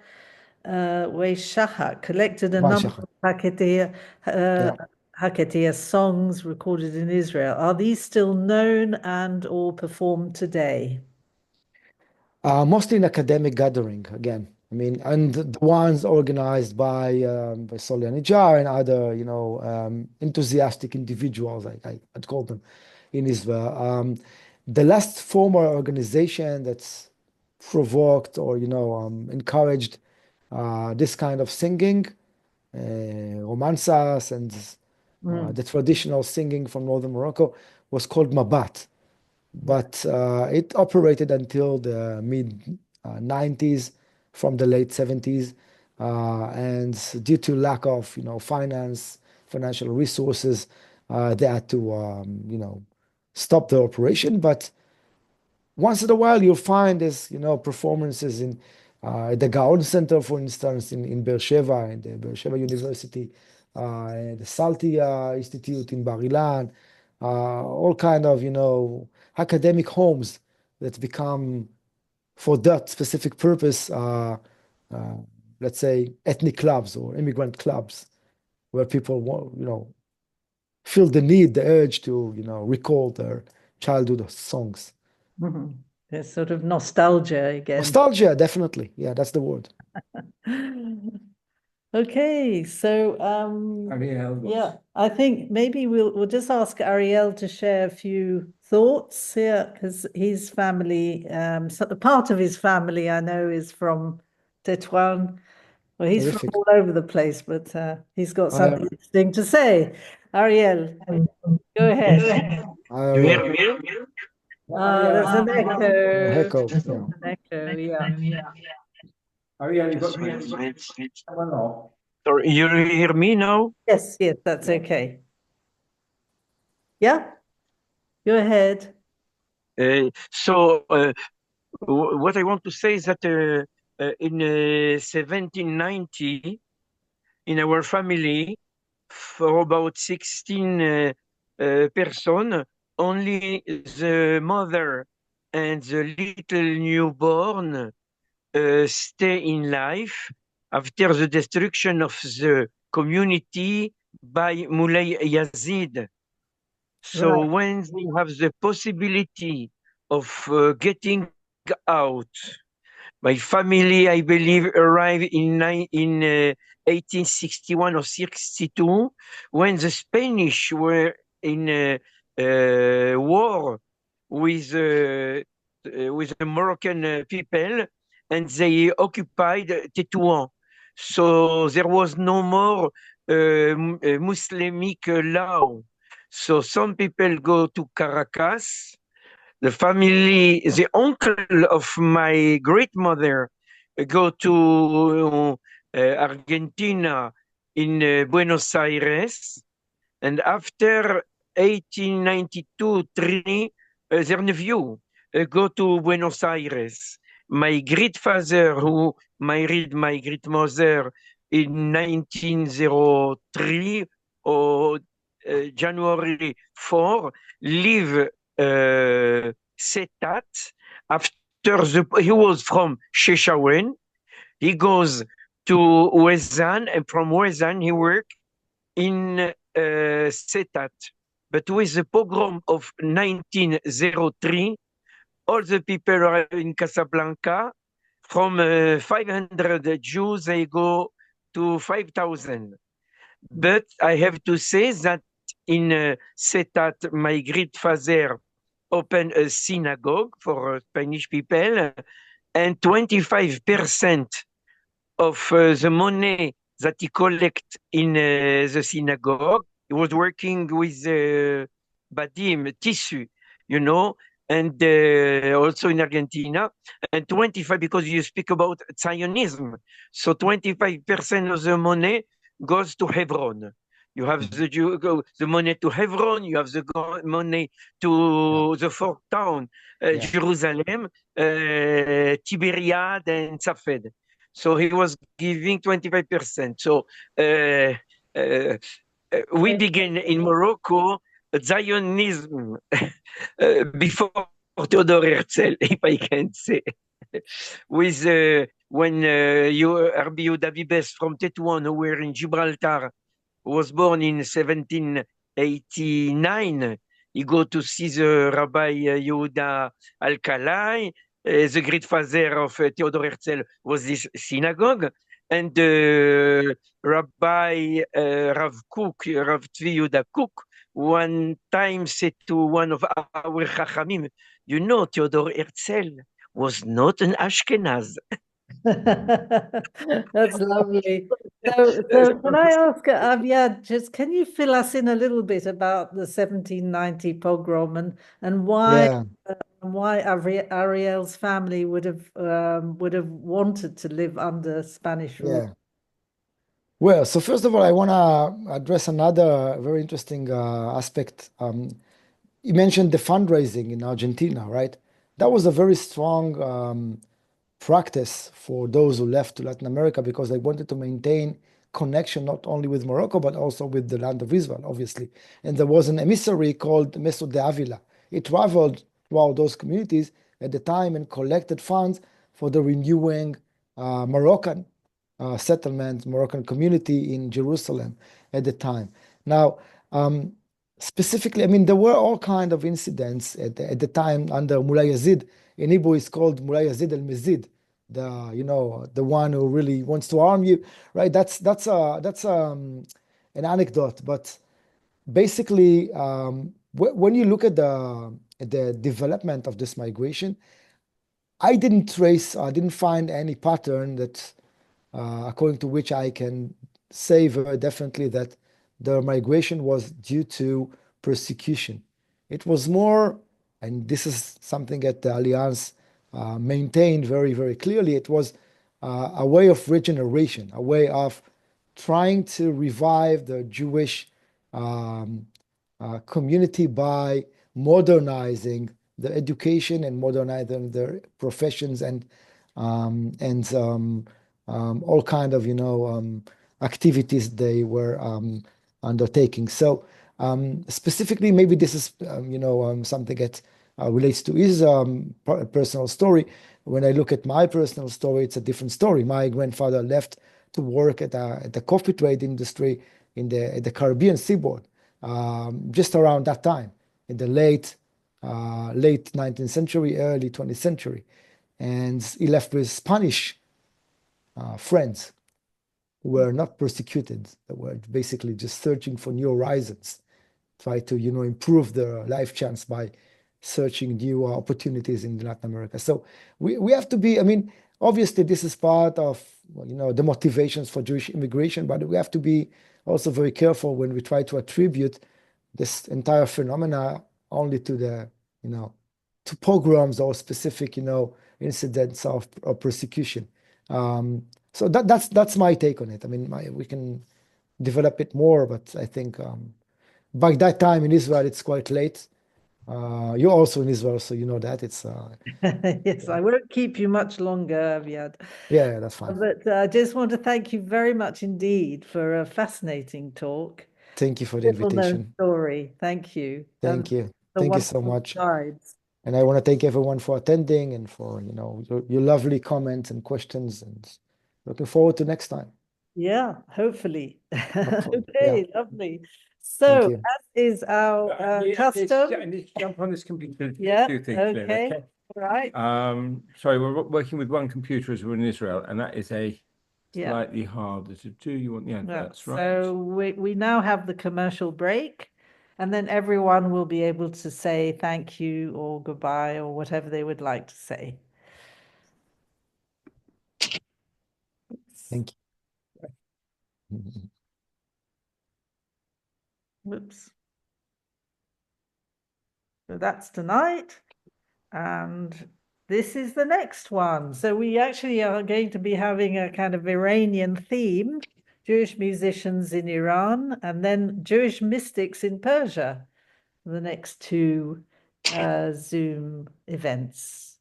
Weishahak collected a number Weishahak. of Haketiya songs recorded in Israel. Are these still known and or performed today? Mostly in academic gathering, again. I mean, and the ones organized by Solly Jar and other, enthusiastic individuals, I'd call them, in Israel. The last formal organization that's provoked or, encouraged this kind of singing, romanzas and the traditional singing from northern Morocco was called Mabat. But it operated until the mid 90s, from the late 70s, and due to lack of financial resources, they had to stop the operation. But once in a while, you'll find this performances in the Gaon Center, for instance, in Beer Sheva, in the Beer Sheva University, the Salti Institute in Bar Ilan, all kind of academic homes that become, for that specific purpose, let's say ethnic clubs or immigrant clubs, where people feel the need, the urge to recall their childhood songs. There's sort of nostalgia again. Nostalgia, definitely. Yeah, that's the word. Okay, so Ariel, yeah, I think maybe we'll just ask Ariel to share a few thoughts here, because his family, part of his family I know is from Tetouan. Well, he's Terrific. from all over the place, but he's got something interesting to say. Ariel, go ahead. Do you hear me? There's an echo. Echo. An echo, yeah. Ariel, you've got someone off. Sorry, you hear me now? Yes, that's okay. Yeah, go ahead. What I want to say is that in 1790, in our family, for about 16 person, only the mother and the little newborn stay in life after the destruction of the community by Moulay Yazid. So Right. when they have the possibility of getting out, my family, I believe, arrived in 1861 or 62, when the Spanish were in war with the Moroccan people, and they occupied Tetouan. So there was no more Muslimic law. So some people go to Caracas. The uncle of my great mother go to Argentina in Buenos Aires. And after 1892-3, their nephew go to Buenos Aires. My great father, who married my great mother in 1903 or January 4, leave Setat. He was from Cheshire. He goes to Wezan, and from Wezan he worked in Setat. But with the pogrom of 1903, all the people are in Casablanca. From 500 Jews, they go to 5,000. But I have to say that in Setat, my great father opened a synagogue for Spanish people, and 25% of the money that he collect in the synagogue, he was working with badim, tissue, and also in Argentina, and 25, because you speak about Zionism, so 25% of the money goes to Hebron. You have the money to Hebron, you have the money to the fourth town, Jerusalem, Tiberiad, and Safed. So he was giving 25%. So we began in Morocco Zionism before Theodor Herzl, if I can say, with when Rabbi Yehuda Vibes from Tetuan, who were in Gibraltar, was born in 1789. He go to see the Rabbi Yehuda Alkalai. The great father of Theodor Herzl was this synagogue. And Rabbi Rav Kook, Rav Tzvi Yehuda Kook, one time said to one of our Chachamim, you know, Theodor Herzl was not an Ashkenaz. That's lovely. So can I ask, Aviad, just can you fill us in a little bit about the 1790 pogrom and why Ariel's family would have wanted to live under Spanish rule? Yeah. Well, so first of all, I want to address another very interesting aspect. You mentioned the fundraising in Argentina, right? That was a very strong practice for those who left to Latin America because they wanted to maintain connection not only with Morocco, but also with the land of Israel, obviously. And there was an emissary called Meso de Avila. He traveled throughout those communities at the time and collected funds for the renewing Moroccan settlement, Moroccan community in Jerusalem at the time. Now, specifically, I mean, there were all kinds of incidents at the time under Mullah Yazid. In Hebrew, it's called Mullah Yazid al-Mizid, the one who really wants to harm you, right? That's an anecdote, but basically, when you look at the development of this migration, I didn't find any pattern that, according to which I can say very definitely that the migration was due to persecution. It was more, and this is something that the Alliance maintained very, very clearly, it was a way of regeneration, a way of trying to revive the Jewish community by modernizing the education and modernizing their professions and all kind of activities they were undertaking. So specifically, maybe this is something that relates to his personal story. When I look at my personal story, it's a different story. My grandfather left to work at the coffee trade industry in the Caribbean seaboard just around that time, in the late 19th century, early 20th century. And he left with Spanish friends who were not persecuted. They were basically just searching for new horizons, try to, improve their life chance by searching new opportunities in Latin America. So we have to be, I mean, obviously this is part of, the motivations for Jewish immigration, but we have to be also very careful when we try to attribute this entire phenomena only to the, to pogroms or specific, incidents of persecution. So that's my take on it. I mean, we can develop it more, but I think by that time in Israel, it's quite late. You're also in Israel, so you know that it's. Yes, I won't keep you much longer, Aviad. Yeah, that's fine. But I just want to thank you very much indeed for a fascinating talk. Thank you for the invitation. Story. Thank you. Thank you. Thank you so much. Guides. And I want to thank everyone for attending and for your lovely comments and questions. And looking forward to next time. Yeah, hopefully. Hopefully. Okay, Yeah. lovely. So, you. as is our custom. I need to jump on this computer. Yeah, Two things, okay. okay. All right. Sorry, we're working with one computer as we're in Israel, and that is a Yeah. slightly harder to do. You want, that's right. So we now have the commercial break, and then everyone will be able to say thank you or goodbye or whatever they would like to say. Thank you. Whoops. So that's tonight. And this is the next one. So we actually are going to be having a kind of Iranian theme, Jewish musicians in Iran, and then Jewish mystics in Persia, the next two Zoom events.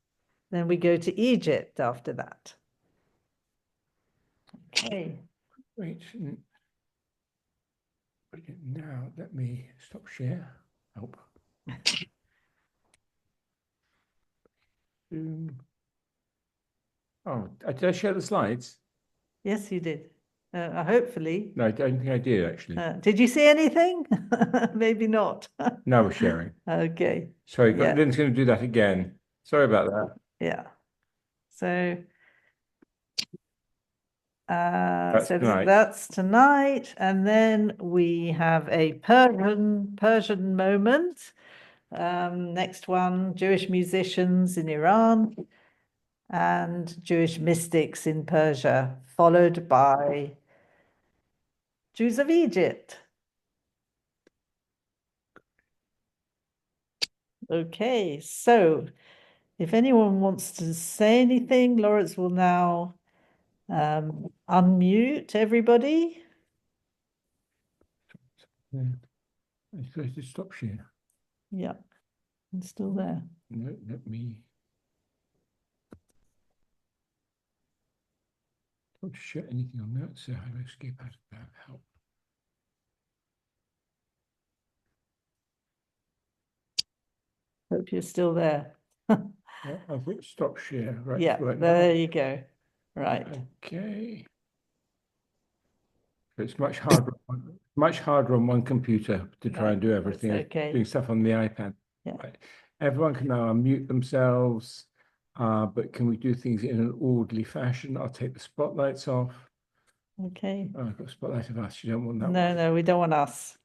Then we go to Egypt after that. Okay. Great. Now let me stop share. Help. Zoom. Oh, did I share the slides? Yes, you did. Hopefully. No, I don't think I did actually. Did you see anything? Maybe not. Now we're sharing. Okay. Sorry, Yeah. Lynn's going to do that again. Sorry about that. Yeah. So That's tonight. that's tonight, and then we have a Persian moment. Next one, Jewish musicians in Iran and Jewish mystics in Persia, followed by Jews of Egypt. Okay, so if anyone wants to say anything, Lawrence will now unmute everybody. Yeah. I'm supposed to stop share. Yeah, it's still there. No, let me. Don't share anything on that, so how do I escape out of that? Help. Hope you're still there. I've hit stop share. Right. Yeah, Right there now. you go. Right. Okay. It's much harder on one computer to try and do everything. Okay. Doing stuff on the iPad. Yeah. Right. Everyone can now unmute themselves, but can we do things in an orderly fashion? I'll take the spotlights off. Okay. Oh, I've got a spotlight of us. You don't want that No, one. no, we don't want us.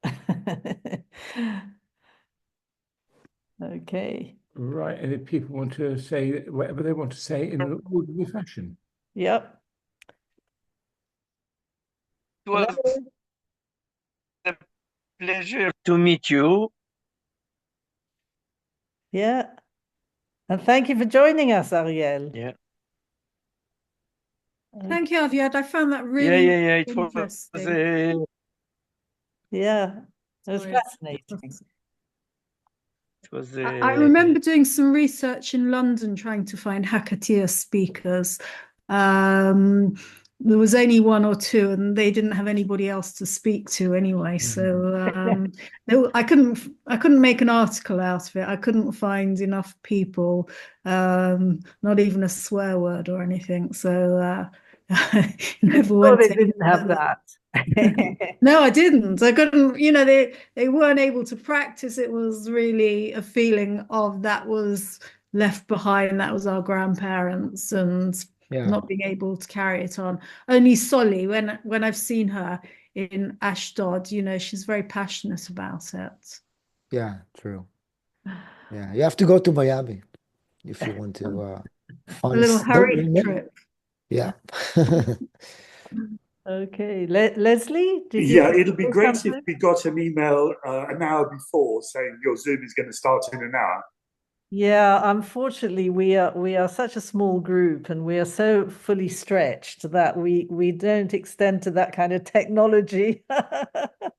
Okay. Right. And if people want to say whatever they want to say in an orderly fashion. Yep. It was Hello. a pleasure to meet you. Yeah. And thank you for joining us, Ariel. Yeah. Thank you, Aviad. I found that really Yeah. It was interesting. Yeah, it was Sorry. fascinating. It was I remember doing some research in London trying to find Hakatiya speakers. There was only one or two, and they didn't have anybody else to speak to anyway. So I couldn't make an article out of it. I couldn't find enough people, not even a swear word or anything. So never went. They didn't have that. No, I didn't. I couldn't, they weren't able to practice. It was really a feeling of that was left behind. That was our grandparents and not being able to carry it on. Only Solly, when I've seen her in Ashdod, she's very passionate about it. Yeah, true. Yeah, you have to go to Miami if you want to A little Harif trip. Yeah. Okay, Leslie, Yeah, it'll be great if we got an email an hour before saying your Zoom is going to start in an hour. Yeah, unfortunately, we are such a small group, and we are so fully stretched that we don't extend to that kind of technology.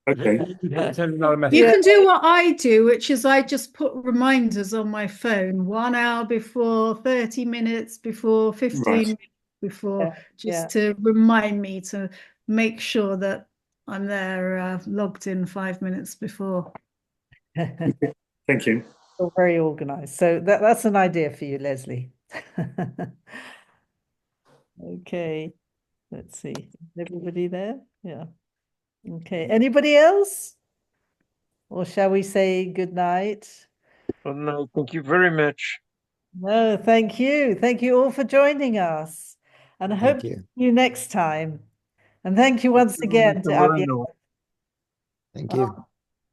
Okay. You can do what I do, which is I just put reminders on my phone 1 hour before, 30 minutes before, 15 minutes before, just to remind me to make sure that I'm there logged in 5 minutes before. Thank you. You're very organized. So that's an idea for you, Leslie. Okay, let's see. Is everybody there? Yeah. Okay. Anybody else? Or shall we say good night? Well, no, thank you very much. No, thank you. Thank you all for joining us. And I hope to see you next time. And thank you once again to Aviad. Thank you.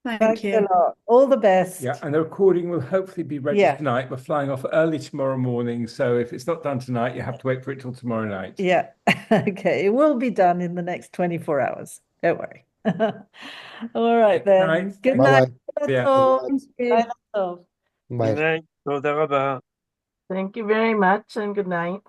Thank you. A lot. All the best. Yeah, and the recording will hopefully be ready tonight. We're flying off early tomorrow morning, so if it's not done tonight, you have to wait for it till tomorrow night. Yeah. Okay. It will be done in the next 24 hours. Don't worry. All right then. Good night. Bye. Good night. Thank you very much and good night.